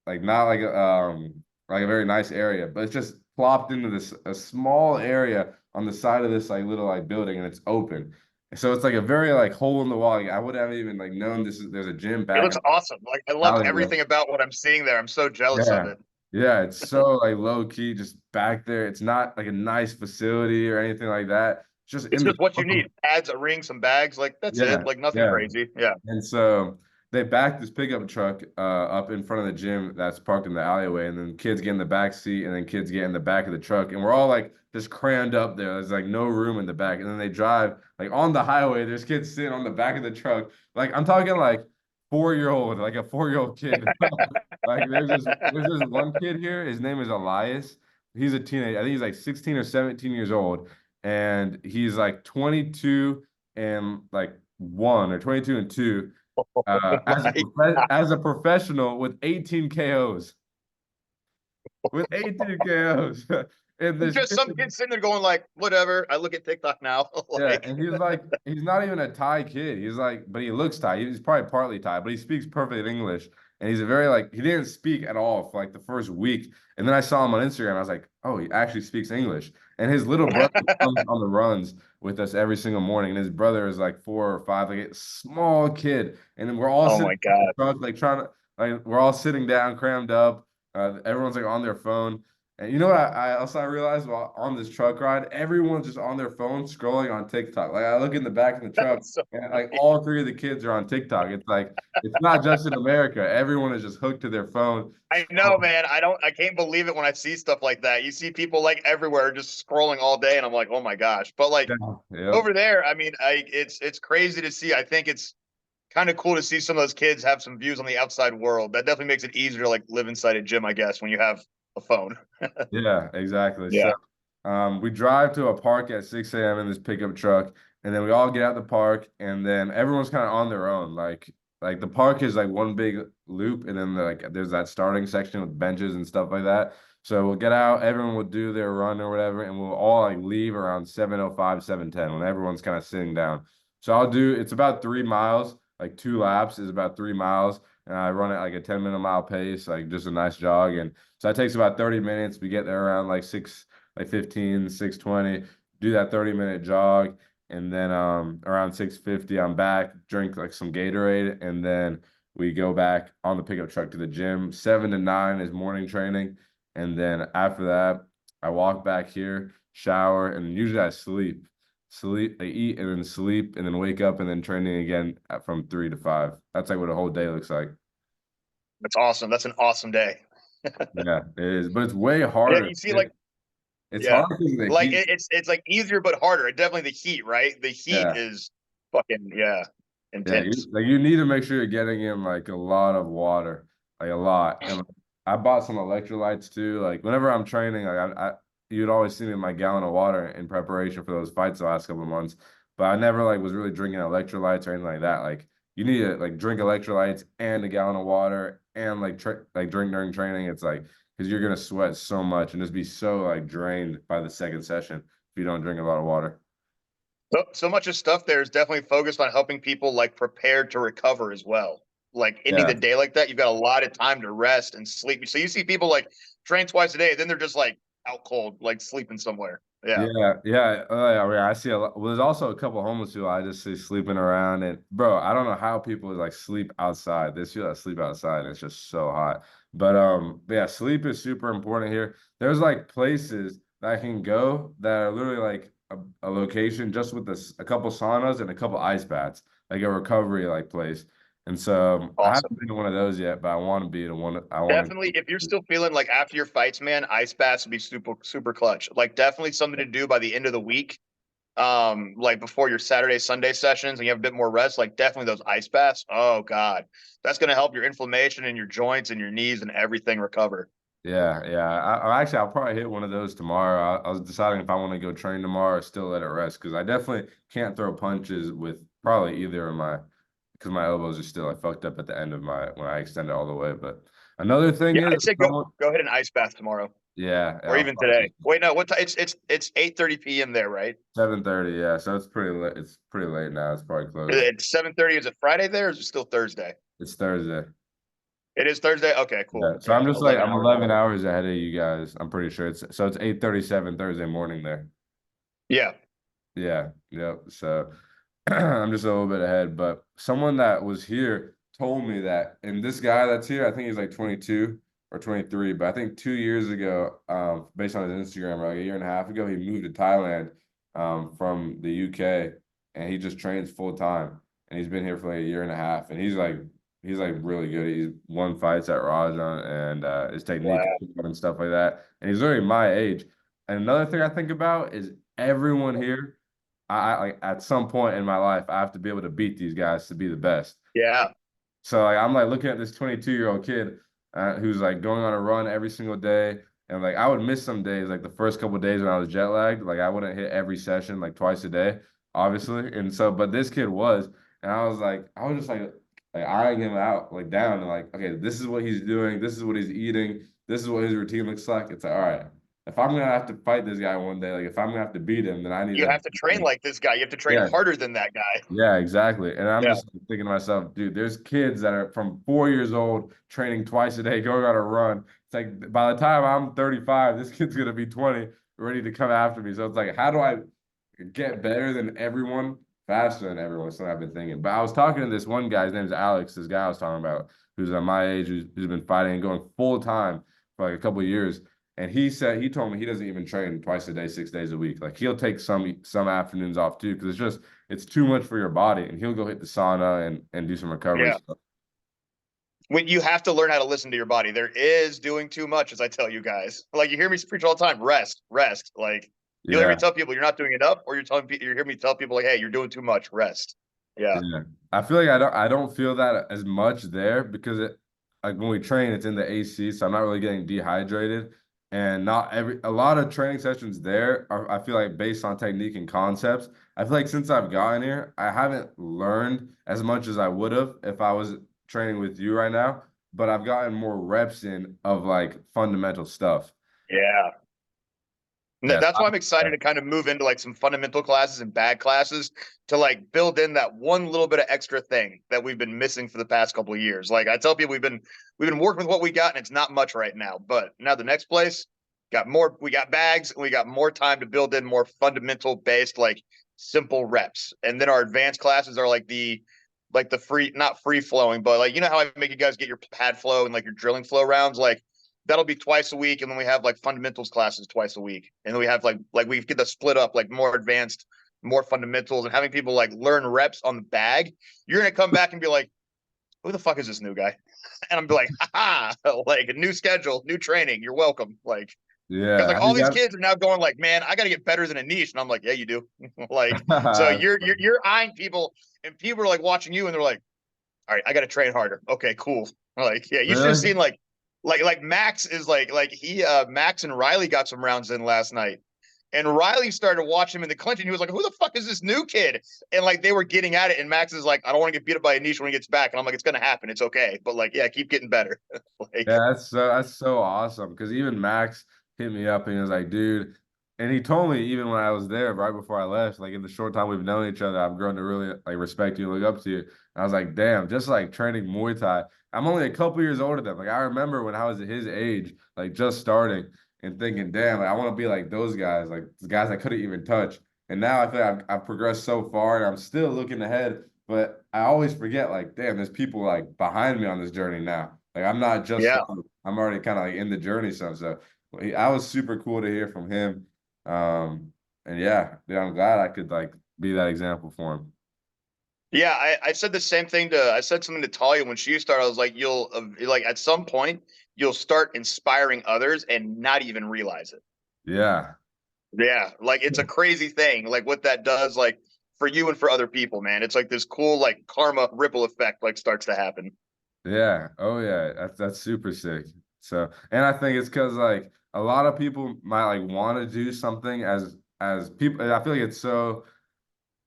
like not like a very nice area, but it's just plopped into this a small area on the side of this like little like building and it's open. So it's like a very like hole in the wall. Like, I would have even like known there's a gym It back in looks awesome. Like I the love alleyway. everything about what I'm seeing there. I'm so jealous of Yeah. it. Yeah, it's so like low key, just back there. It's not like a nice facility or anything like that. It's just It's in the just what you need. Pads, a ring, some bags. Like that's yeah, it. Like nothing yeah. crazy. Yeah. And so they backed this pickup truck up in front of the gym that's parked in the alleyway, and then kids get in the back seat, and then kids get in the back of the truck, and we're all like just crammed up there. There's like no room in the back, and then they drive like on the highway. There's kids sitting on the back of the truck, like I'm talking like 4 year old, like a 4 year old kid. Like there's this one kid here. His name is Elias. He's a teenager. I think he's like 16 or 17 years old, and he's like 22 and like one or 22 and two Oh my God. as a professional with 18 KOs. With 18 KOs. And this Just some kid, kids sitting there going like, whatever. I look at TikTok now. yeah, Like and he's like, he's not even a Thai kid. He's like, but he looks Thai. He's probably partly Thai, but he speaks perfect English. And he's a very like, he didn't speak at all for like the first week. And then I saw him on Instagram. I was like, oh, he actually speaks English. And his little brother comes on the runs with us every single morning. And his brother is like 4 or 5, like a small kid. And then we're all oh sitting my in the God. truck, like trying to, like, we're all sitting down, crammed up. Everyone's like on their phone. And you know what I also I realized while on this truck ride, everyone's just on their phone scrolling on TikTok. Like I look in the back of the truck That's so and like funny. all three of the kids are on TikTok. It's like it's not just in America. Everyone is just hooked to their phone. I know, man. I can't believe it when I see stuff like that. You see people like everywhere just scrolling all day, and I'm like, oh my gosh. But like Yeah. Yep. over there, I mean, it's crazy to see. I think it's kind of cool to see some of those kids have some views on the outside world. That definitely makes it easier to like live inside a gym, I guess, when you have a phone. Yeah, exactly. So Yeah. we drive to a park at 6 a.m. in this pickup truck, and then we all get out the park, and then everyone's kind of on their own. Like the park is like one big loop, and then like there's that starting section with benches and stuff like that. So we'll get out, everyone will do their run or whatever, and we'll all like leave around 7:05, 7:10 when everyone's kind of sitting down. So it's about 3 miles, like 2 laps is about 3 miles, and I run at like a 10-minute mile pace, like just a nice jog. And so that takes about 30 minutes. We get there around like 15, 6:20, do that 30-minute jog. And then around 6:50, I'm back, drink like some Gatorade, and then we go back on the pickup truck to the gym. 7 to 9 is morning training. And then after that, I walk back here, shower, and usually I sleep. I eat and then sleep and then wake up and then training again from 3 to 5. That's like what a whole day looks like. That's awesome. That's an awesome day. Yeah, it is. But it's way Yeah, harder. you see, like, It's yeah, hard because of the like heat. it's like easier but harder. Definitely the heat, right? The heat Yeah. is fucking yeah, Yeah, intense. you need to make sure you're getting in like a lot of water, like a lot. And like, I bought some electrolytes too. Like whenever I'm training, like you'd always see me with my gallon of water in preparation for those fights the last couple of months. But I never like was really drinking electrolytes or anything like that. Like you need to like drink electrolytes and a gallon of water and like drink during training. It's like because you're gonna sweat so much and just be so like drained by the second session if you don't drink a lot of water. So much of stuff there is definitely focused on helping people like prepare to recover as well. Like ending Yeah. the day like that, you've got a lot of time to rest and sleep. So you see people like train twice a day, then they're just like out cold, like sleeping somewhere. Yeah. Yeah, yeah, yeah. I see a lot. Well, there's also a couple homeless people I just see sleeping around, and bro, I don't know how people like sleep outside. There's people that sleep outside, and it's just so hot. But yeah, sleep is super important here. There's like places that I can go that are literally like a location just with a couple saunas and a couple ice baths, like a recovery like place. And so I Awesome. haven't been to one of those yet, but I want to be to one. I want Definitely, if you're to. still feeling like after your fights, man, ice baths would be super, super clutch. Like definitely something to do by the end of the week. Like before your Saturday, Sunday sessions and you have a bit more rest, like definitely those ice baths. Oh God. That's gonna help your inflammation in your joints and your knees and everything recover. Yeah, yeah. I'll probably hit one of those tomorrow. I was deciding if I want to go train tomorrow or still let it rest because I definitely can't throw punches with probably either of my because my elbows are still like fucked up at the end of my when I extend it all the way. But another thing Yeah, is I'd say someone, go ahead and ice bath tomorrow yeah, or I'll even probably today. Wait, no, what time? It's 8:30 p.m. there, right? 7:30. Yeah, so it's pretty late. It's pretty late now. It's probably closed. It's 7:30. Is it Friday there, or is it still Thursday? It's Thursday. It is Thursday. Okay, cool. Yeah, so Okay, I'm just like 11 I'm hours. 11 hours ahead of you guys. I'm pretty sure it's 8:37 Thursday morning there. Yeah, Yeah, yep. So I'm just a little bit ahead, but someone that was here told me that, and this guy that's here, I think he's like 22 or 23, but I think 2 years ago, based on his Instagram, or like a year and a half ago, he moved to Thailand, from the UK, and he just trains full time, and he's been here for like a year and a half, and he's like really good. He's won fights at Rajan, and his technique wow. and stuff like that, and he's literally my age. And another thing I think about is everyone here. I like at some point in my life, I have to be able to beat these guys to be the best. Yeah, So like I'm like looking at this 22-year-old kid who's like going on a run every single day, and like I would miss some days, like the first couple of days when I was jet lagged, like I wouldn't hit every session like twice a day, obviously. And so, but this kid was, and I was just like eyeing him out, like down, and like, okay, this is what he's doing, this is what he's eating, this is what his routine looks like. It's like, all right, if I'm gonna have to fight this guy one day, like if I'm gonna have to beat him, then I need you to, have to train like this guy. You have to train yeah, harder than that guy. yeah, exactly. And I'm Yeah, just thinking to myself, dude, there's kids that are from 4 years old training twice a day, going on a run. It's like by the time I'm 35, this kid's gonna be 20, ready to come after me. So it's like, how do I get better than everyone, faster than everyone? Something I've been thinking. But I was talking to this one guy, his name's Alex, this guy I was talking about, who's at my age, who's been fighting and going full time for like a couple of years. And he told me he doesn't even train twice a day, 6 days a week. Like he'll take some afternoons off too, because it's too much for your body. And he'll go hit the sauna and do some recovery yeah. stuff. When you have to learn how to listen to your body, there is doing too much, as I tell you guys. Like you hear me preach all the time, rest, rest. Like you'll hear me Yeah. tell people you're not doing enough, or you hear me tell people like, hey, you're doing too much, rest. Yeah, Yeah. I feel like I don't feel that as much there because like when we train, it's in the AC, so I'm not really getting dehydrated. And not a lot of training sessions there are, I feel like, based on technique and concepts. I feel like since I've gotten here, I haven't learned as much as I would have if I was training with you right now, but I've gotten more reps in of like fundamental stuff. yeah. Yes. That's why I'm excited to kind of move into like some fundamental classes and bad classes to like build in that one little bit of extra thing that we've been missing for the past couple of years. Like I tell people we've been working with what we got and it's not much right now, but now the next place we got bags and we got more time to build in more fundamental based like simple reps. And then our advanced classes are like the free not free flowing, but like you know how I make you guys get your pad flow and like your drilling flow rounds like that'll be twice a week, and then we have like fundamentals classes twice a week, and then we have like we get the split up like more advanced, more fundamentals, and having people like learn reps on the bag. You're gonna come back and be like, "Who the fuck is this new guy?" And I'm be like, "Ha ha!" Like a new schedule, new training. You're welcome. Like because Yeah. like Have all you these got kids are now going like, "Man, I got to get better than a niche," and I'm like, "Yeah, you do." Like so you're eyeing people, and people are like watching you, and they're like, "All right, I got to train harder." Okay, cool. Like yeah, you should have really? seen like Max is like he Max and Riley got some rounds in last night. And Riley started to watch him in the clinch, and he was like, "Who the fuck is this new kid?" And like they were getting at it, and Max is like, "I don't want to get beat up by a niche when he gets back." And I'm like, "It's gonna happen. It's okay." But like, yeah, keep getting better. Like, Yeah, that's so awesome. Because even Max hit me up and he was like, dude, and he told me even when I was there right before I left, like in the short time we've known each other, I've grown to really like respect you and look up to you. And I was like, damn, just like training Muay Thai. I'm only a couple years older than him. Like I remember when I was at his age, like just starting and thinking, damn, like I want to be like those guys, like the guys I couldn't even touch. And now I feel like I've progressed so far and I'm still looking ahead, but I always forget, like, damn, there's people like behind me on this journey now. Like I'm not just yeah, starting. I'm already kind of like in the journey some. So I was super cool to hear from him. And yeah, I'm glad I could like be that example for him. yeah. I said the same thing to I said something to Talia when she started. I was like, "You'll like at some point you'll start inspiring others and not even realize it." Yeah. Yeah, like it's a crazy thing, like what that does, like for you and for other people, man. It's like this cool, like karma ripple effect, like starts to happen. Yeah. Oh yeah. That's super sick. So, and I think it's because like a lot of people might like want to do something as people. I feel like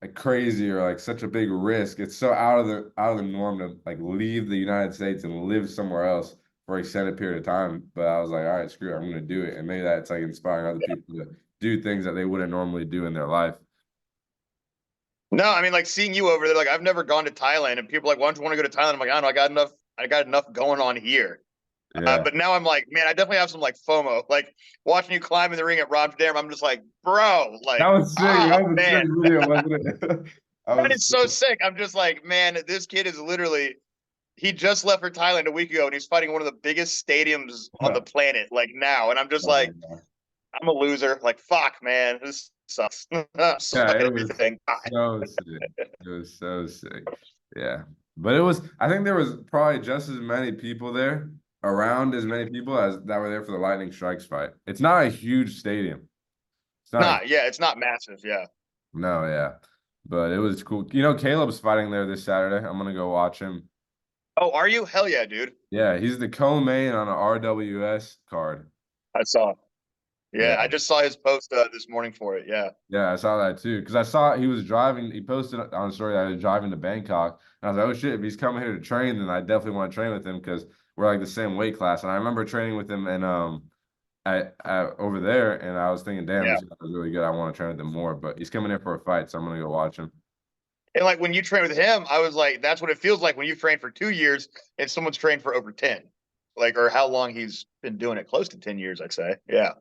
like crazy or like such a big risk. It's so out of the norm to like leave the United States and live somewhere else for an extended period of time. But I was like, all right, screw it, I'm gonna do it. And maybe that's like inspiring other people to do things that they wouldn't normally do in their life. No, I mean, like seeing you over there, like I've never gone to Thailand, and people are like, why don't you want to go to Thailand? I'm like, I don't know, I got enough going on here. Yeah. But now I'm like, man, I definitely have some like FOMO. Like watching you climb in the ring at Rotterdam, I'm just like, bro, That like, was sick. ah, That was a sick man, video, wasn't it? I that was is so sick. I'm just like, man, this kid is literally, he just left for Thailand a week ago, and he's fighting one of the biggest stadiums on the planet, like now. And I'm just oh my like, God. I'm a loser. Like, fuck, man, this sucks. Yeah, Suck it at was everything. so sick. It was so sick. Yeah. But it was, I think there was probably just as many people there, around as many people as that were there for the Lightning Strikes fight. It's not a huge stadium. It's not a, Nah, yeah, it's not massive. Yeah. no, yeah. But it was cool. You know, Caleb's fighting there this Saturday. I'm gonna go watch him. Oh, are you? Hell yeah, dude. Yeah, he's the co-main on an RWS card. I saw. Yeah, I Yeah. just saw his post this morning for it. Yeah. Yeah, I saw that too. Because I saw he was driving, he posted on a story that he was driving to Bangkok. And I was like, oh shit, if he's coming here to train, then I definitely want to train with him because we're like the same weight class. And I remember training with him and at over there, and I was thinking, damn, Yeah. this guy was really good. I want to train with him more. But he's coming in for a fight, so I'm gonna go watch him. And like when you train with him, I was like, that's what it feels like when you've trained for 2 years and someone's trained for over 10. Like, or how long he's been doing it, close to 10 years, I'd say. Yeah.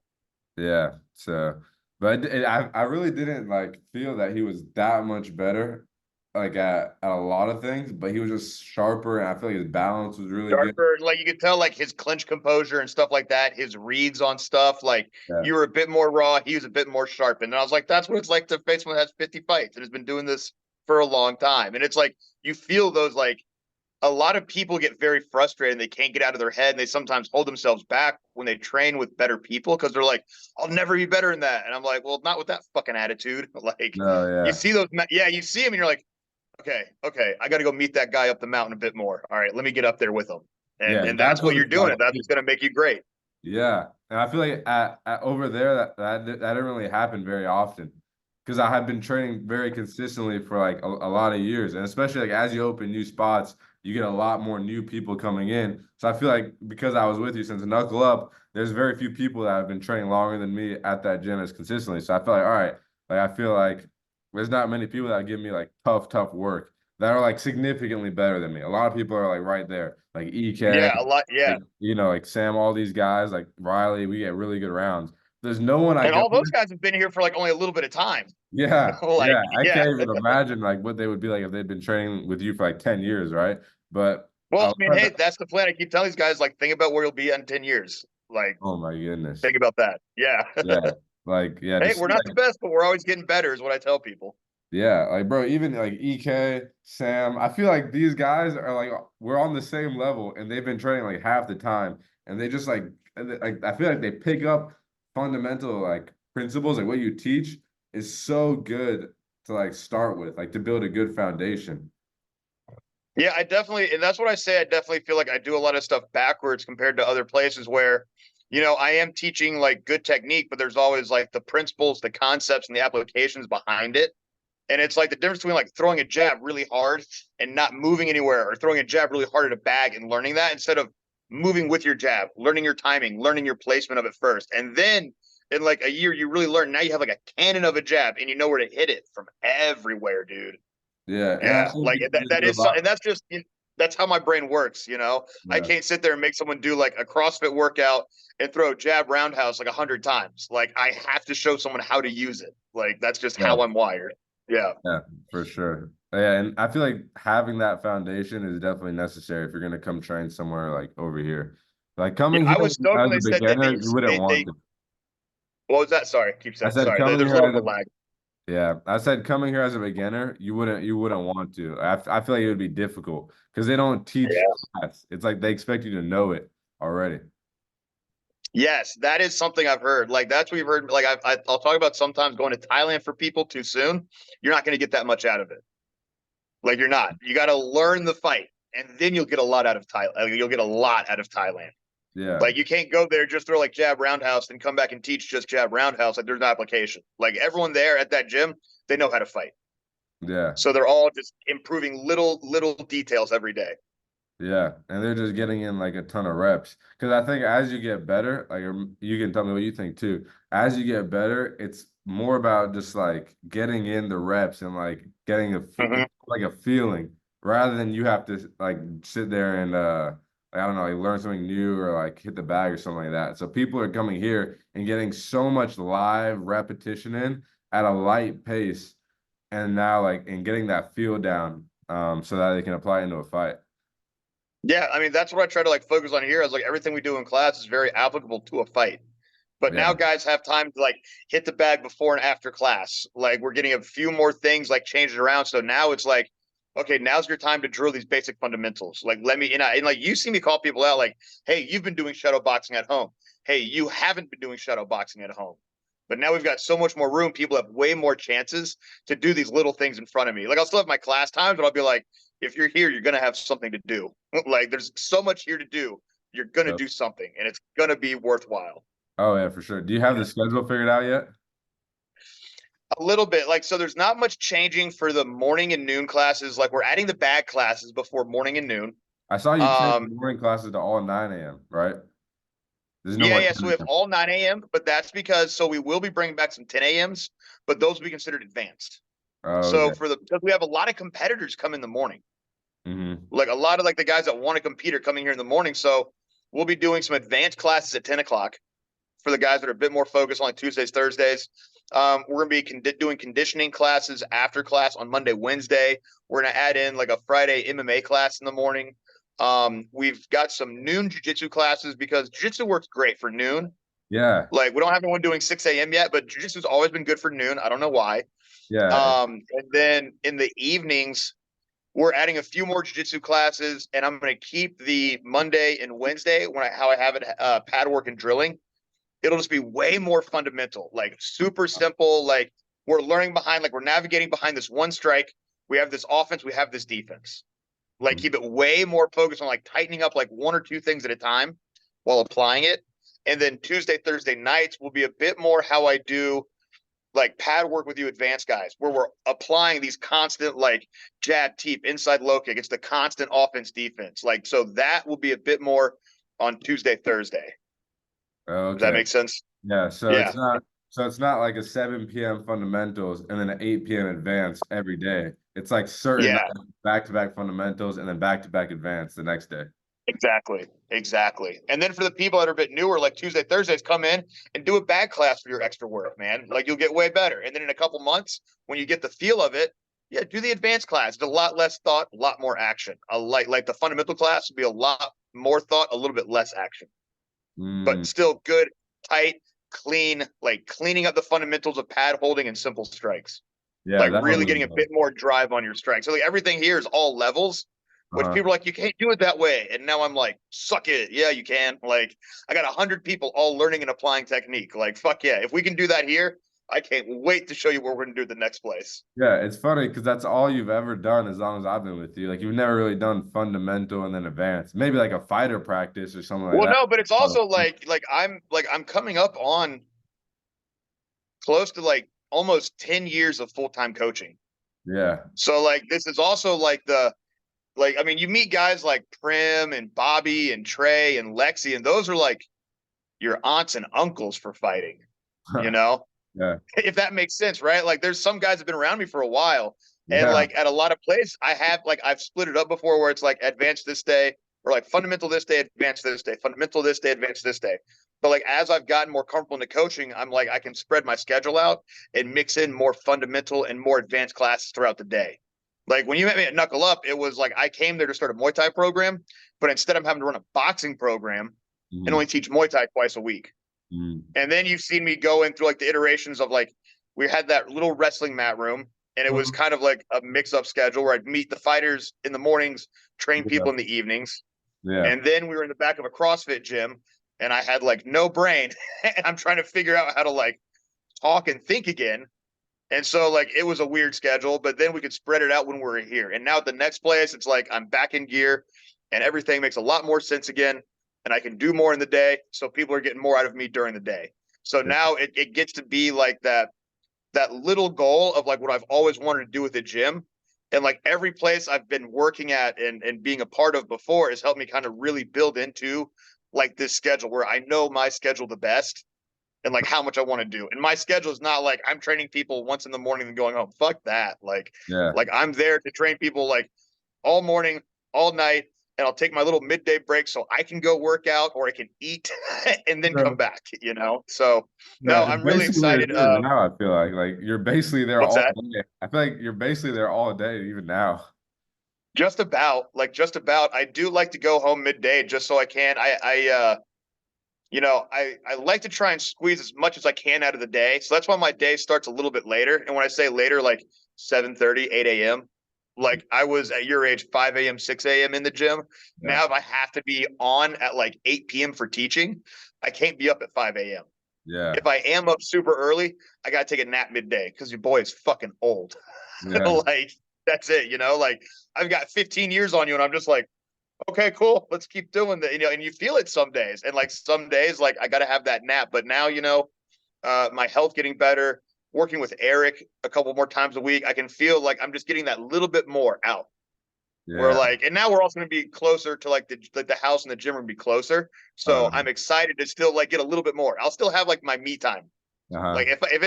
Yeah. So, but I really didn't like feel that he was that much better, like at a lot of things. But he was just sharper, and I feel like his balance was really good. Sharper, like you could tell, like his clinch composure and stuff like that, his reads on stuff. Like Yeah. you were a bit more raw, he was a bit more sharpened. And I was like, that's what it's like to face someone that has 50 fights and has been doing this for a long time. And it's like you feel those like a lot of people get very frustrated and they can't get out of their head and they sometimes hold themselves back when they train with better people because they're like, I'll never be better than that. And I'm like, well, not with that fucking attitude. Like No, you yeah. see those, yeah, you see him and you're like, okay, I got to go meet that guy up the mountain a bit more. All right, let me get up there with him. Yeah, And that's that's what what you're it's doing. like. And that's what's going to make you great. Yeah, and I feel like at over there that didn't really happen very often because I had been training very consistently for like a lot of years, and especially like as you open new spots, you get a lot more new people coming in. So I feel like because I was with you since Knuckle Up, there's very few people that have been training longer than me at that gym as consistently. So I feel like all right, like I feel like there's not many people that give me like tough work that are like significantly better than me. A lot of people are like right there, like EK, Yeah, a lot. Yeah. like you know, like Sam, all these guys, like Riley, we get really good rounds. There's no one I And go all those with. guys have been here for like only a little bit of time. Yeah, Like, yeah. I yeah. can't even imagine like what they would be like if they'd been training with you for like 10 years, right? But Well, a I mean, lot of hey, that's the plan. I keep telling these guys, like, think about where you'll be in 10 years. Like, oh my goodness. think about that. Yeah. Yeah. Like, yeah, to Hey, see we're not the like best, but we're always getting better, is what I tell people. yeah, like bro, even like EK, Sam, I feel like these guys are like we're on the same level and they've been training like half the time and they just like I feel like they pick up fundamental like principles like what you teach is so good to like start with, like to build a good foundation. Yeah, I definitely, and that's what I say. I definitely feel like I do a lot of stuff backwards compared to other places where, I am teaching like good technique, but there's always like the principles, the concepts, and the applications behind it. And it's like the difference between like throwing a jab really hard and not moving anywhere, or throwing a jab really hard at a bag and learning that instead of moving with your jab, learning your timing, learning your placement of it first. And then in like a year, you really learn. Now you have like a cannon of a jab and you know where to hit it from everywhere, dude. Yeah, and I Yeah. think Like you that, just that do a is, and lot. that's just, that's how my brain works. I Yeah, can't sit there and make someone do like a CrossFit workout and throw a jab roundhouse like 100 times. Like I have to show someone how to use it. Like that's just yeah, how I'm wired. Yeah. yeah, for sure. Yeah, and I feel like having that foundation is definitely necessary if you're gonna come train somewhere like over here. Like Yeah, coming I here was stoked as when they a said that beginner, you wouldn't want to. what was that? Sorry, keep I saying said sorry. coming There's here a little as bit a of lag. yeah, I said coming here as a beginner, you wouldn't want to. I feel like it would be difficult because they don't teach Yeah. class. It's like they expect you to know it already. Yes, that is something I've heard. Like that's what we've heard. Like I'll talk about sometimes going to Thailand for people too soon. You're not going to get that much out of it. Like you're not. You got to learn the fight, and then you'll get a lot out of Thailand. You'll get a lot out of Thailand. Yeah, Like you can't go there just throw like jab roundhouse and come back and teach just jab roundhouse. Like there's no application. Like everyone there at that gym, they know how to fight. Yeah. So they're all just improving little details every day. Yeah, and they're just getting in like a ton of reps. Because I think as you get better, like you can tell me what you think too. As you get better, it's more about just like getting in the reps and like getting Hmm. like a feeling rather than you have to like sit there and like, I don't know, like learn something new or like hit the bag or something like that. So people are coming here and getting so much live repetition in at a light pace, and now like and getting that feel down so that they can apply it into a fight. Yeah, I mean that's what I try to like focus on here. Is like everything we do in class is very applicable to a fight. But now Yeah. guys have time to like hit the bag before and after class. Like we're getting a few more things like changed around. So now it's like, okay, now's your time to drill these basic fundamentals. Like let me and like you see me call people out like, hey, you've been doing shadow boxing at home. Hey, you haven't been doing shadow boxing at home. But now we've got so much more room. People have way more chances to do these little things in front of me. Like I'll still have my class times, but I'll be like, if you're here, you're gonna have something to do. Like there's so much here to do. You're gonna do something, and it's gonna be worthwhile. Oh yeah, for sure. Do you have the schedule figured out yet? A little bit. Like, so there's not much changing for the morning and noon classes. Like, we're adding the bag classes before morning and noon. I saw you change the Um, morning classes to all 9 a.m., right? There's no yeah, more yeah. So we 10 have a.m. all 9 a.m., but that's because so we will be bringing back some 10 a.m.s, but those will be considered advanced. Oh, So okay. for the because we have a lot of competitors come in the morning. Hmm. Like a lot of like the guys that want to compete are coming here in the morning. So we'll be doing some advanced classes at 10 o'clock for the guys that are a bit more focused on like Tuesdays, Thursdays. We're going to be doing conditioning classes after class on Monday, Wednesday. We're going to add in like a Friday MMA class in the morning. We've got some noon jujitsu classes because jujitsu works great for noon. Yeah, Like we don't have anyone doing 6 a.m. yet, but jujitsu's always been good for noon. I don't know why. yeah. And then in the evenings, we're adding a few more jiu-jitsu classes, and I'm going to keep the Monday and Wednesday how I have it pad work and drilling. It'll just be way more fundamental, like super simple. Like we're learning behind, like we're navigating behind this one strike. We have this offense, we have this defense. Like keep it way more focused on like tightening up like one or two things at a time while applying it. And then Tuesday, Thursday nights will be a bit more how I do like pad work with you advanced guys, where we're applying these constant like jab, teep, inside low kick. It's the constant offense defense. Like so that will be a bit more on Tuesday, Thursday. Does that Okay. make sense? Yeah, Yeah. so it's not like a 7 p.m. fundamentals and then an 8 p.m. advance every day. It's like certain Yeah. back-to-back fundamentals and then back-to-back advance the next day. Exactly. Exactly. And then for the people that are a bit newer, like Tuesday, Thursdays, come in and do a bag class for your extra work, man. Like you'll get way better. And then in a couple months, when you get the feel of it, yeah, do the advanced class. It's a lot less thought, a lot more action. A like the fundamental class will be a lot more thought, a little bit less action, but Mm, still good, tight, clean, like cleaning up the fundamentals of pad holding and simple strikes. yeah, Like that really was getting a bit more drive on your strike. So like everything here is all levels, which uh, people are like, you can't do it that way. And now I'm like, suck it. Yeah, you can. Like I got 100 people all learning and applying technique. Like, fuck yeah. If we can do that here, I can't wait to show you what we're gonna do at the next place. yeah, it's funny because that's all you've ever done as long as I've been with you. Like you've never really done fundamental and then advanced. Maybe like a fighter practice or something like Well, that. no, but it's Oh, also I'm coming up on close to like almost 10 years of full-time coaching. yeah. So like this is also like the like I mean you meet guys like Prim and Bobby and Trey and Lexi and those are like your aunts and uncles for fighting, you know? Yeah. If that makes sense, right? Like there's some guys that have been around me for a while and Yeah. like at a lot of places I've split it up before where it's like advanced this day or like fundamental this day, advanced this day, fundamental this day, advanced this day. But like as I've gotten more comfortable into coaching, I'm like I can spread my schedule out and mix in more fundamental and more advanced classes throughout the day. Like when you met me at Knuckle Up, it was like I came there to start a Muay Thai program, but instead I'm having to run a boxing program and Mm, only teach Muay Thai twice a week. mm, And then you've seen me go in through like the iterations of like we had that little wrestling mat room, and it was mhm. kind of like a mix-up schedule where I'd meet the fighters in the mornings, train Yeah. people in the evenings, Yeah. and then we were in the back of a CrossFit gym, and I had like no brain, and I'm trying to figure out how to like talk and think again. And so like it was a weird schedule, but then we could spread it out when we were here. And now at the next place, it's like I'm back in gear, and everything makes a lot more sense again, and I can do more in the day. So people are getting more out of me during the day. So Yeah. now it gets to be like that that little goal of like what I've always wanted to do with the gym. And like every place I've been working at and being a part of before has helped me kind of really build into like this schedule where I know my schedule the best and like how much I want to do. And my schedule is not like I'm training people once in the morning and going home. Fuck that. Yeah. Like I'm there to train people like all morning, all night, and I'll take my little midday break so I can go work out or I can eat and then come Yeah. back, you know? So no, Yeah, it's I'm really basically what you're excited. doing now. I feel like you're basically there What's all that? day. I feel like you're basically there all day, even now. Just about. I do like to go home midday just so I can. I like to try and squeeze as much as I can out of the day. So that's why my day starts a little bit later. And when I say later, like 7:30, 8 a.m., like I was at your age, 5 a.m., 6 a.m. in the gym. Yeah, Now, if I have to be on at like 8 p.m. for teaching, I can't be up at 5 a.m. yeah, If I am up super early, I got to take a nap midday because your boy is fucking old. yeah, Like, that's it, you know? Like, I've got 15 years on you, and I'm just like, okay, cool. Let's keep doing that. You know, and you feel it some days. And like some days, like I gotta have that nap. But now, my health getting better, working with Eric a couple more times a week, I can feel like I'm just getting that little bit more out. We're yeah. like, and now we're also gonna be closer to like the house and the gym will be closer. So I'm excited to still like get a little bit more. I'll still have like my me time. Uh-huh. Like if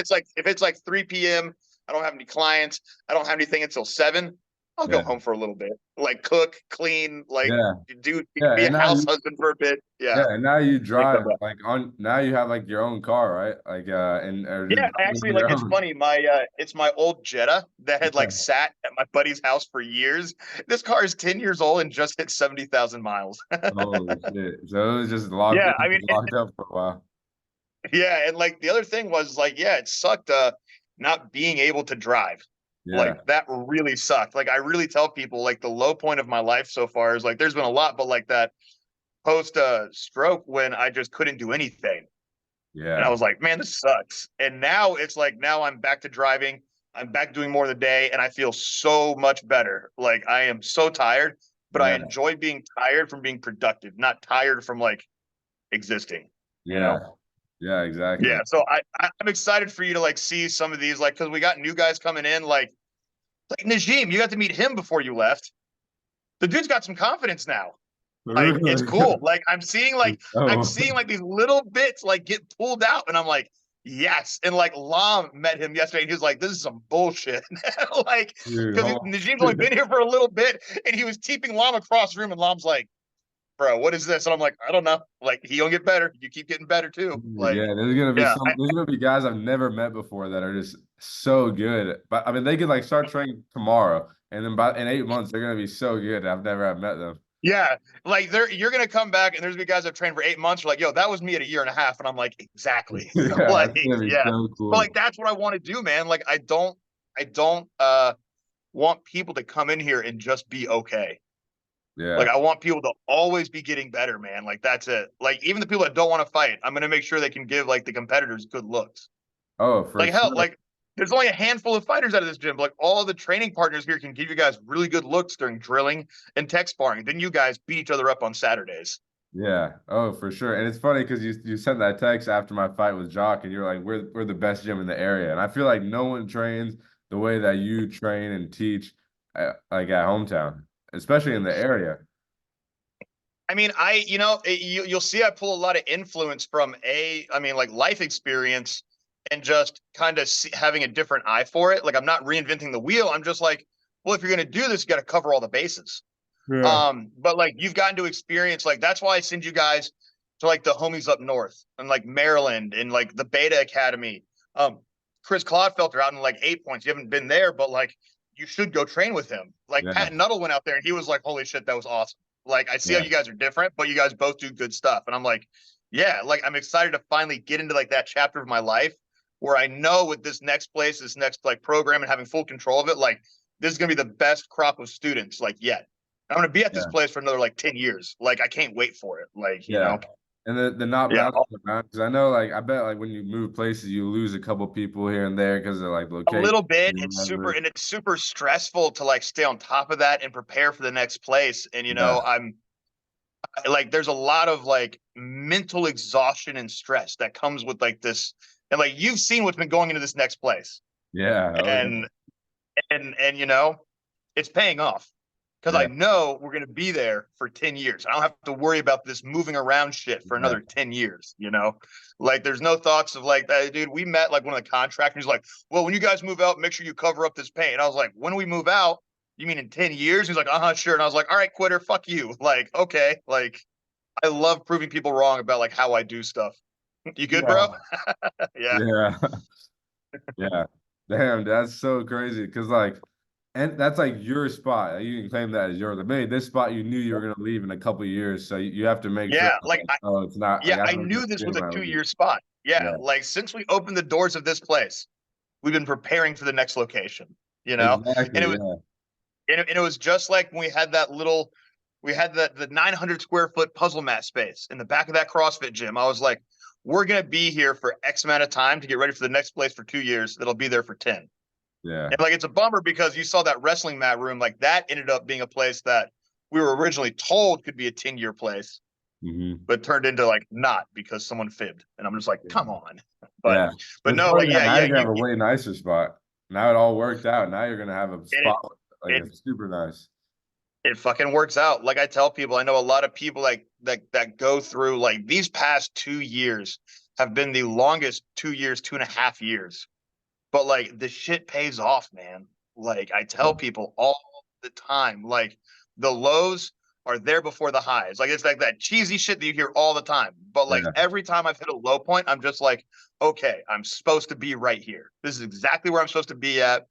it's like 3 p.m., I don't have any clients, I don't have anything until 7. I'll go Yeah, home for a little bit, like cook, clean, like yeah, do yeah. be a And now house you, husband for a bit. yeah, Yeah, and now you then come drive back. like on. Now you have like your own car, right? Like, and or just Yeah, driving actually, on like your it's own. funny. It's my old Jetta that had Yeah. like sat at my buddy's house for years. This car is 10 years old and just hit 70,000 miles. Holy shit! So it was just locked, Yeah, it I was mean, locked up for a while. yeah, and like the other thing was like, yeah, it sucked not being able to drive. Like Yeah, that really sucked. Like I really tell people like the low point of my life so far is like there's been a lot, but like that post stroke when I just couldn't do anything. And I yeah, was like, man, this sucks. And now it's like now I'm back to driving. I'm back doing more of the day and I feel so much better. Like I am so tired, but I yeah, enjoy being tired from being productive, not tired from like existing, you yeah, know? yeah. Exactly. Yeah, so I'm excited for you to like see some of these, like, because we got new guys coming in, like Najim. You got to meet him before you left. The dude's got some confidence now. Like it's Really? cool. Like I'm Oh, seeing like these little bits like get pulled out, and I'm like, yes. And like Lam met him yesterday, and he was like, this is some bullshit. Like dude, because Najim's only been here for a little bit, and he was keeping Lam across the room, and Lam's like, bro, what is this? And I'm like, I don't know. Like he gonna get better. You keep getting better too. Like Yeah, there's gonna be yeah, there's gonna be guys I've never met before that are just so good. But I mean, they could like start training tomorrow, and then by in 8 months they're gonna be so good. I've never have met them. yeah, like you're gonna come back and there's gonna be guys that trained for 8 months. You're like, yo, that was me at a year and a half, and I'm like, exactly. Yeah, Like, that's gonna be yeah, so but like cool. that's what I want to do, man. Like, I don't want people to come in here and just be okay. Like, Yeah. I want people to always be getting better, man. Like, that's it. Like, even the people that don't want to fight, I'm gonna make sure they can give like the competitors good looks. Oh, for Like, hell, sure. like there's only a handful of fighters out of this gym. But like all of the training partners here can give you guys really good looks during drilling and tech sparring. Then you guys beat each other up on Saturdays. Yeah. Oh, for sure. And it's funny because you sent that text after my fight with Jock, and you're like, we're the best gym in the area, and I feel like no one trains the way that you train and teach, like at hometown, especially in the area. I mean, you'll see I pull a lot of influence from I mean, like life experience and just kind of having a different eye for it. Like I'm not reinventing the wheel. I'm just like, well, if you're going to do this, you got to cover all the bases. Yeah. But like you've gotten to experience, like that's why I send you guys to like the homies up north and like Maryland and like the Beta Academy. Chris Clodfelter out in like 8 points. You haven't been there, but like you should go train with him. Like Yeah. Pat Nuttall went out there and he was like, holy shit, that was awesome. Like I see how Yeah. you guys are different, but you guys both do good stuff. And I'm like, yeah, like I'm excited to finally get into like that chapter of my life where I know with this next place, this next like program and having full control of it, like this is gonna be the best crop of students like yet. I'm gonna be at this Yeah. place for another like 10 years. Like I can't wait for it. Like, Yeah. And the not yeah, bouncing around because I know like I bet like when you move places you lose a couple people here and there because of like a location little bit. or whatever. It's super stressful to like stay on top of that and prepare for the next place. And Yeah. I'm like there's a lot of like mental exhaustion and stress that comes with like this. And like you've seen what's been going into this next place. Yeah. Oh yeah. And and it's paying off because I Yeah. know we're gonna be there for 10 years. I don't have to worry about this moving around shit for Yeah. another 10 years. Like there's no thoughts of like that, dude. We met like one of the contractors. He's like, well, when you guys move out, make sure you cover up this paint. And I was like, when we move out, you mean in 10 years? He's like, sure. And I was like, all right, quitter, fuck you. Like, okay. Like, I love proving people wrong about like how I do stuff. You good, bro? Yeah. Yeah. Yeah. Yeah. Damn, that's so crazy. Cause like, and that's like your spot. Like, you can claim that as yours. Like maybe this spot you knew you were gonna leave in a couple of years, so you have to make sure. Yeah. Like Oh, it's not like yeah, I have I to make knew this this good was a when I leave. 2 year spot. Yeah. Yeah. Like since we opened the doors of this place, we've been preparing for the next location, you know? And it Exactly. was Yeah. and it was just like when we had that little we had the 900 square foot puzzle mat space in the back of that CrossFit gym. I was like, we're gonna be here for X amount of time to get ready for the next place for 2 years. That'll be there for 10. Yeah. And like it's a bummer because you saw that wrestling mat room, like that ended up being a place that we were originally told could be a 10-year place, Hmm. but turned into like not because someone fibbed. And I'm just like, come on. But Yeah. but It's no, funny like that yeah, now yeah, you're gonna have a way nicer spot. Now it all worked out. Now you're gonna have a it spot like it it's super nice. it fucking works out. Like I tell people, I know a lot of people like that go through like these past 2 years have been the longest 2 years, 2.5 years. But like the shit pays off, man. Like I tell Yeah. people all the time, like the lows are there before the highs. Like it's like that cheesy shit that you hear all the time. But like Yeah. every time I've hit a low point, I'm just like, okay, I'm supposed to be right here. This is exactly where I'm supposed to be at.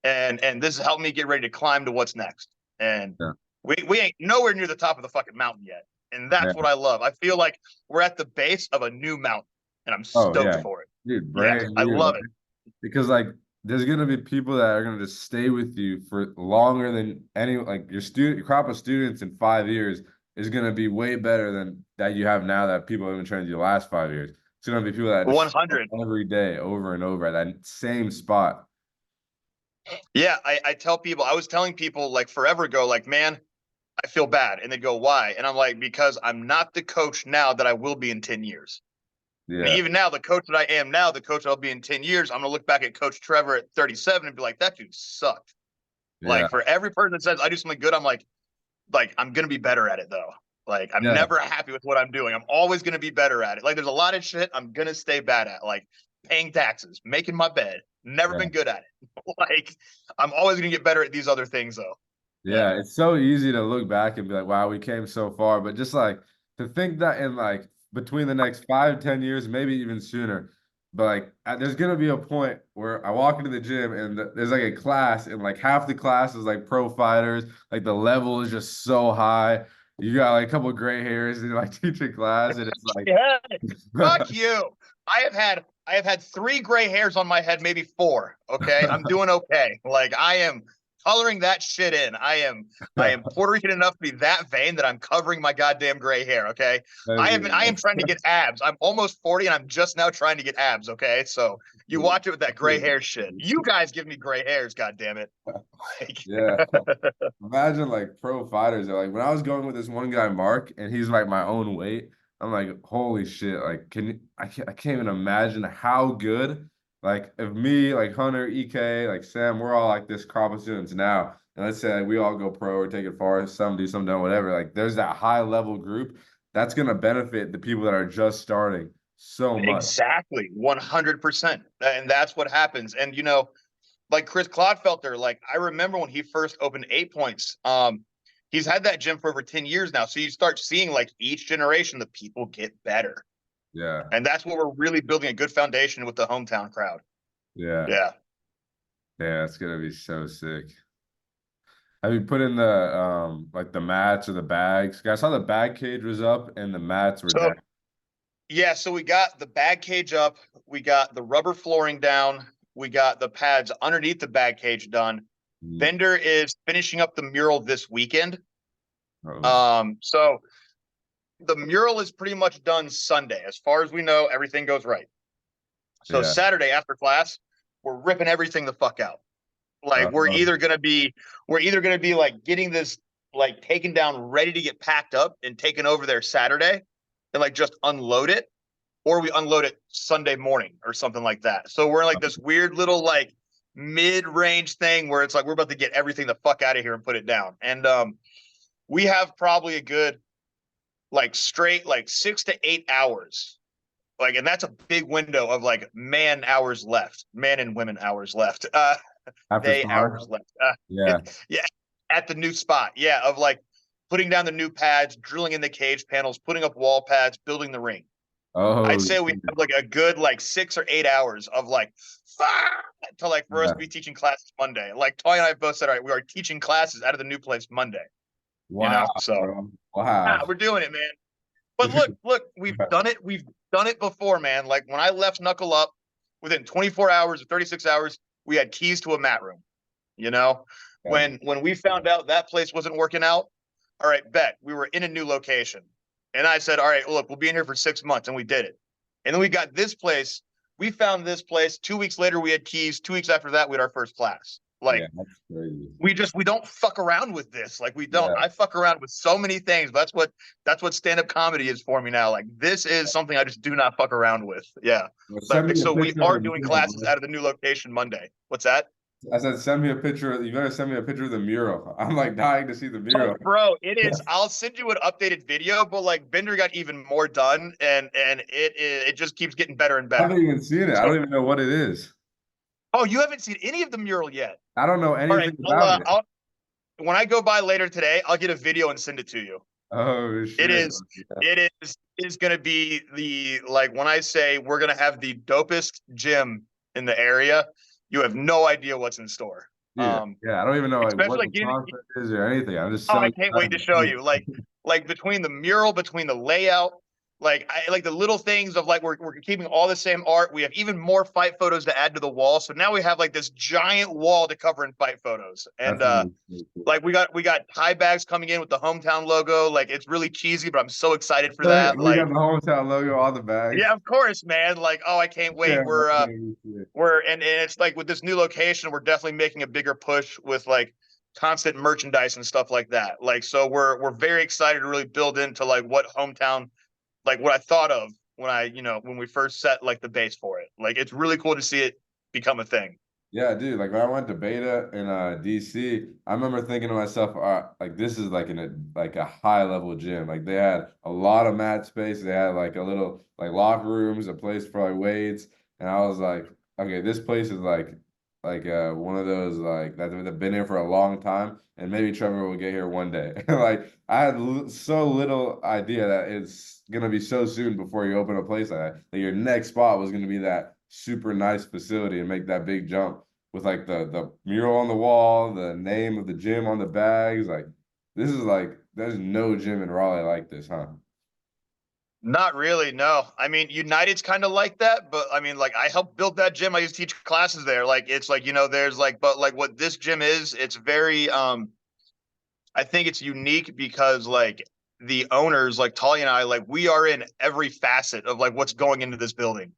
And this has helped me get ready to climb to what's next. And Yeah. we ain't nowhere near the top of the fucking mountain yet. And Yeah. that's what I love. I feel like we're at the base of a new mountain and I'm Oh stoked yeah. for it. Dude, Yeah, brand I new. love it. Because like there's gonna be people that are gonna just stay with you for longer than any like your crop of students in 5 years is gonna be way better than that you have now that people have been trained the last 5 years. It's gonna be people that just show up 100. every day over and over at that same spot. Yeah, I tell people, I was telling people like forever ago, like, man, I feel bad. And they go, why? And I'm like, because I'm not the coach now that I will be in 10 years. And Yeah. even now, the coach that I am now, the coach I'll be in 10 years, I'm going to look back at Coach Trevor at 37 and be like, that dude sucked. Yeah. Like, for every person that says I do something good, I'm like, I'm going to be better at it, though. Like, I'm Yeah. never happy with what I'm doing. I'm always going to be better at it. Like, there's a lot of shit I'm going to stay bad at, like paying taxes, making my bed. Never Yeah. been good at it. Like, I'm always going to get better at these other things, though. Yeah. Yeah, it's so easy to look back and be like, wow, we came so far. But just like to think that in like between the next 5, 10 years, maybe even sooner. But like there's gonna be a point where I walk into the gym and there's like a class and like half the class is like pro fighters, like the level is just so high. You got like a couple of gray hairs and like teaching class, and it's like Yeah. Fuck you. I have had 3 gray hairs on my head, maybe 4. Okay. I'm doing okay. Like I am coloring that shit in. I am Puerto Rican enough to be that vain that I'm covering my goddamn gray hair. Okay. I am trying to get abs. I'm almost 40 and I'm just now trying to get abs. Okay. So you watch it with that gray hair shit. You guys give me gray hairs, god damn it. Like Yeah. Imagine like pro fighters. Like when I was going with this one guy, Mark, and he's like my own weight. I'm like, holy shit! Like, I can't even imagine how good. Like, if me, like Hunter, EK, like Sam, we're all like this crop of students now, and let's say like, we all go pro or take it far, some do, some don't, whatever. Like, there's that high level group that's gonna benefit the people that are just starting so much. exactly 100%. And that's what happens. And like Chris Clodfelter, like I remember when he first opened 8 Points. He's had that gym for over 10 years now. So you start seeing like each generation, the people get better. Yeah, And that's what we're really building a good foundation with the hometown crowd. yeah, Yeah. yeah. It's gonna be so sick. Have you put in the like the mats or the bags? I saw the bag cage was up and the mats were So down. yeah, so we got the bag cage up, we got the rubber flooring down, we got the pads underneath the bag cage done. Mhm. Vendor is finishing up the mural this weekend. Uh-oh. So the mural is pretty much done Sunday. As far as we know, everything goes right. So Yeah. Saturday after class, we're ripping everything the fuck out. Like Um, we're either gonna be like getting this like taken down, ready to get packed up and taken over there Saturday, and like just unload it, or we unload it Sunday morning or something like that. So we're in like this weird little like mid-range thing where it's like we're about to get everything the fuck out of here and put it down. And we have probably a good like straight like 6 to 8 hours. Like, and that's a big window of like man hours left, man and women hours left. After Day sparring? hours left. Yeah. Yeah, at the new spot. Yeah, of like putting down the new pads, drilling in the cage panels, putting up wall pads, building the ring. I'd Oh, say we have like a good like 6 or 8 hours of like to like for us yeah. to be teaching classes Monday. Like Toy and I both said, all right, we are teaching classes out of the new place Monday. Wow, So bro. Wow. we're doing it, man. But look, we've done it. We've done it before, man. Like when I left Knuckle Up, within 24 hours or 36 hours, we had keys to a mat room. You know, Yeah. when we found out that place wasn't working out, all right, bet we were in a new location, and I said, all right, look, we'll be in here for 6 months, and we did it. And then we got this place. We found this place. 2 weeks later, we had keys. 2 weeks after that, we had our first class. Yeah, Like that's crazy. we don't fuck around with this. Like we don't. Yeah. I fuck around with so many things. That's what stand up comedy is for me now. Like this is something I just do not fuck around with. Yeah. Well, send Like me a so we picture of are the doing mural, classes bro. out of the new location Monday. What's that? I said, send me a picture. You better send me a picture of the mural. I'm like dying to see the Oh, mural. bro, it is. I'll send you an updated video, but like Bender got even more done, and it just keeps getting better and I better. haven't even seen it. I So, don't even know what it is. oh, you haven't seen any of the mural yet? I don't know All right, anything about it. I'll when I go by later today, I'll get a video and send it to you. Oh It shit. is it is going to be the like when I say we're going to have the dopest gym in the area, you have no idea what's in store. Dude, yeah, I don't even know like what Especially the like getting concept is or anything. I'm just oh, so I can't wait excited to to show see you. it. Like between the mural, between the layout, like I like the little things of like we're keeping all the same art. We have even more fight photos to add to the wall. So now we have like this giant wall to cover in fight photos. And That's gonna be so cool. like we got tie bags coming in with the hometown logo. Like it's really cheesy, but I'm so excited for Right, that. we got Like the hometown logo on the bags. yeah, of course, man. Like oh, I can't Yeah, wait. that's We're gonna be sick. we're and it's like with this new location, we're definitely making a bigger push with like constant merchandise and stuff like that. Like so we're very excited to really build into like what hometown like what I thought of when I, when we first set like the base for it. Like it's really cool to see it become a thing. Yeah, dude. Like when I went to Beta in DC, I remember thinking to myself, like this is like like a high level gym. Like they had a lot of mat space. They had like a little like locker rooms, a place for like weights, and I was like, okay, this place is like one of those like that have been here for a long time, and maybe Trevor will get here one day. Like I had so little idea that it's gonna be so soon before you open a place like that. That your next spot was gonna be that super nice facility and make that big jump with like the mural on the wall, the name of the gym on the bags. Like this is like there's no gym in Raleigh like this, huh? Not really, no. I mean, United's kind of like that, but I mean, like I helped build that gym. I used to teach classes there. Like it's like, there's like, but like what this gym is, it's very I think it's unique because like the owners, like Talia and I, like we are in every facet of like what's going into this building.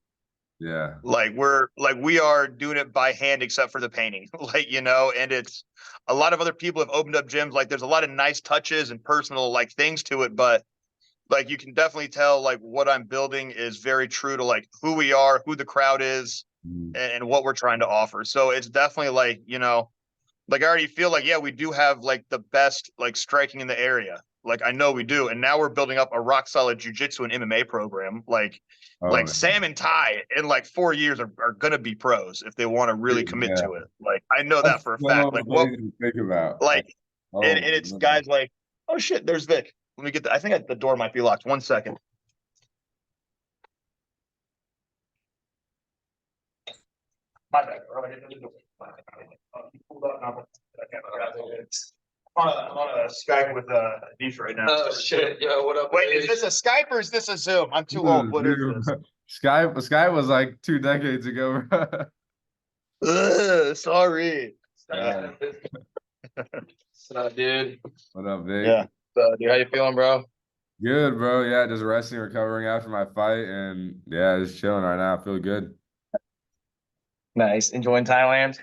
Yeah. Like we are doing it by hand except for the painting. And it's a lot of other people have opened up gyms. Like there's a lot of nice touches and personal like things to it, but like you can definitely tell like what I'm building is very true to like who we are, who the crowd is, Mhm. and what we're trying to offer. So it's definitely like, like I already feel like, yeah, we do have like the best like striking in the area. Like I know we do. And now we're building up a rock solid jujitsu and MMA program. Like Oh Sam and Ty in like 4 years are gonna be pros if they want to really dude, commit yeah. to it. Like I know that That's for a fact. so Like what crazy to think about. like Oh and my it's goodness. guys like, oh shit, there's Vic. Let me get the I think the door might be locked. 1 second. My bad, bro. I didn't mean to- He pulled up and I'm on a Skype with Beef right now. Oh shit, yo, what up? Wait, is this a Skype or is this a Zoom? I'm This too old. is What is Zoom. this? Sky was like 2 decades ago, bro. Ugh, sorry. Yeah. What's up, dude? What up, Vic? Yeah. Dude, how you feeling, bro? Good, bro. Yeah, just resting, recovering after my fight, and yeah, just chilling right now. I feel good. Nice. Enjoying Thailand?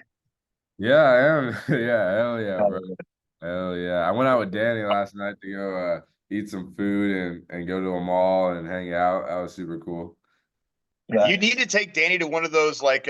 Yeah, I am. Yeah, hell yeah, bro. Oh, Hell yeah. I went out with Danny last night to go eat some food and go to a mall and hang out. That was super cool. yeah. You need to take Danny to one of those like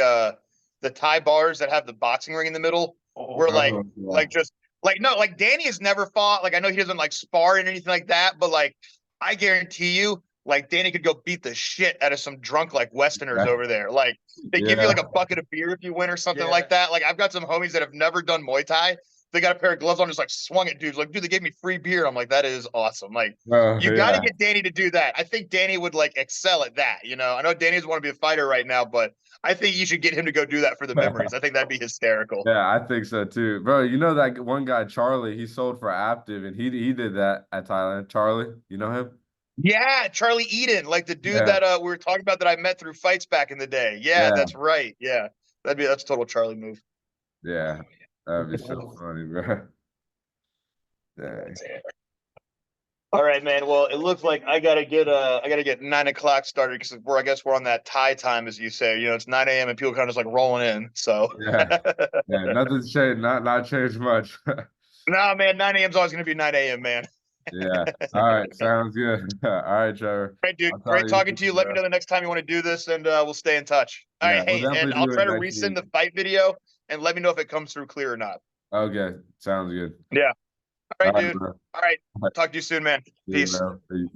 the Thai bars that have the boxing ring in the middle, where Oh, yeah. like just like no, like Danny has never fought. Like I know he doesn't like spar and anything like that, but like I guarantee you, like Danny could go beat the shit out of some drunk like Westerners over there. Like they give you Yeah. like a bucket of beer if you win or something like that. Like I've got some homies that have never done Muay Thai. They got a pair of gloves on, just like swung at dudes. Like, dude, they gave me free beer. I'm like, that is awesome. Like, Oh, you got to yeah. get Danny to do that. I think Danny would like excel at that. You know, I know Danny doesn't want to be a fighter right now, but I think you should get him to go do that for the memories. I think that'd be hysterical. Yeah, I think so too. Bro, you know that one guy, Charlie, he sold for Aptiv and he did that at Thailand. Charlie, you know him? Yeah, Charlie Eden, like the dude Yeah. that we were talking about that I met through fights back in the day. Yeah, Yeah. that's right. Yeah, that's a total Charlie move. Yeah. That'd be so funny, bro. Dang. All right, man. Well, it looks like I gotta get 9 o'clock started because I guess we're on that Thai time, as you say. You know, it's 9 a.m. and people kind of just like rolling in. So Yeah. Yeah. Nothing's changed, not changed much. nah, man, 9 a.m. is always gonna be 9 a.m., man. Yeah. All right. Sounds good. All right, Trevor. All right, dude. I'll talk Great to you talking to you. soon, Let me bro. know the next time you want to do this, and we'll stay in touch. All right, Yeah, we'll hey, and definitely I'll do it try to next resend week. the fight video and let me know if it comes through clear or not. Okay. Sounds good. Yeah. All All right, right, dude. bro. All right. All right. Talk to you soon, man. See you, Peace. bro. Peace.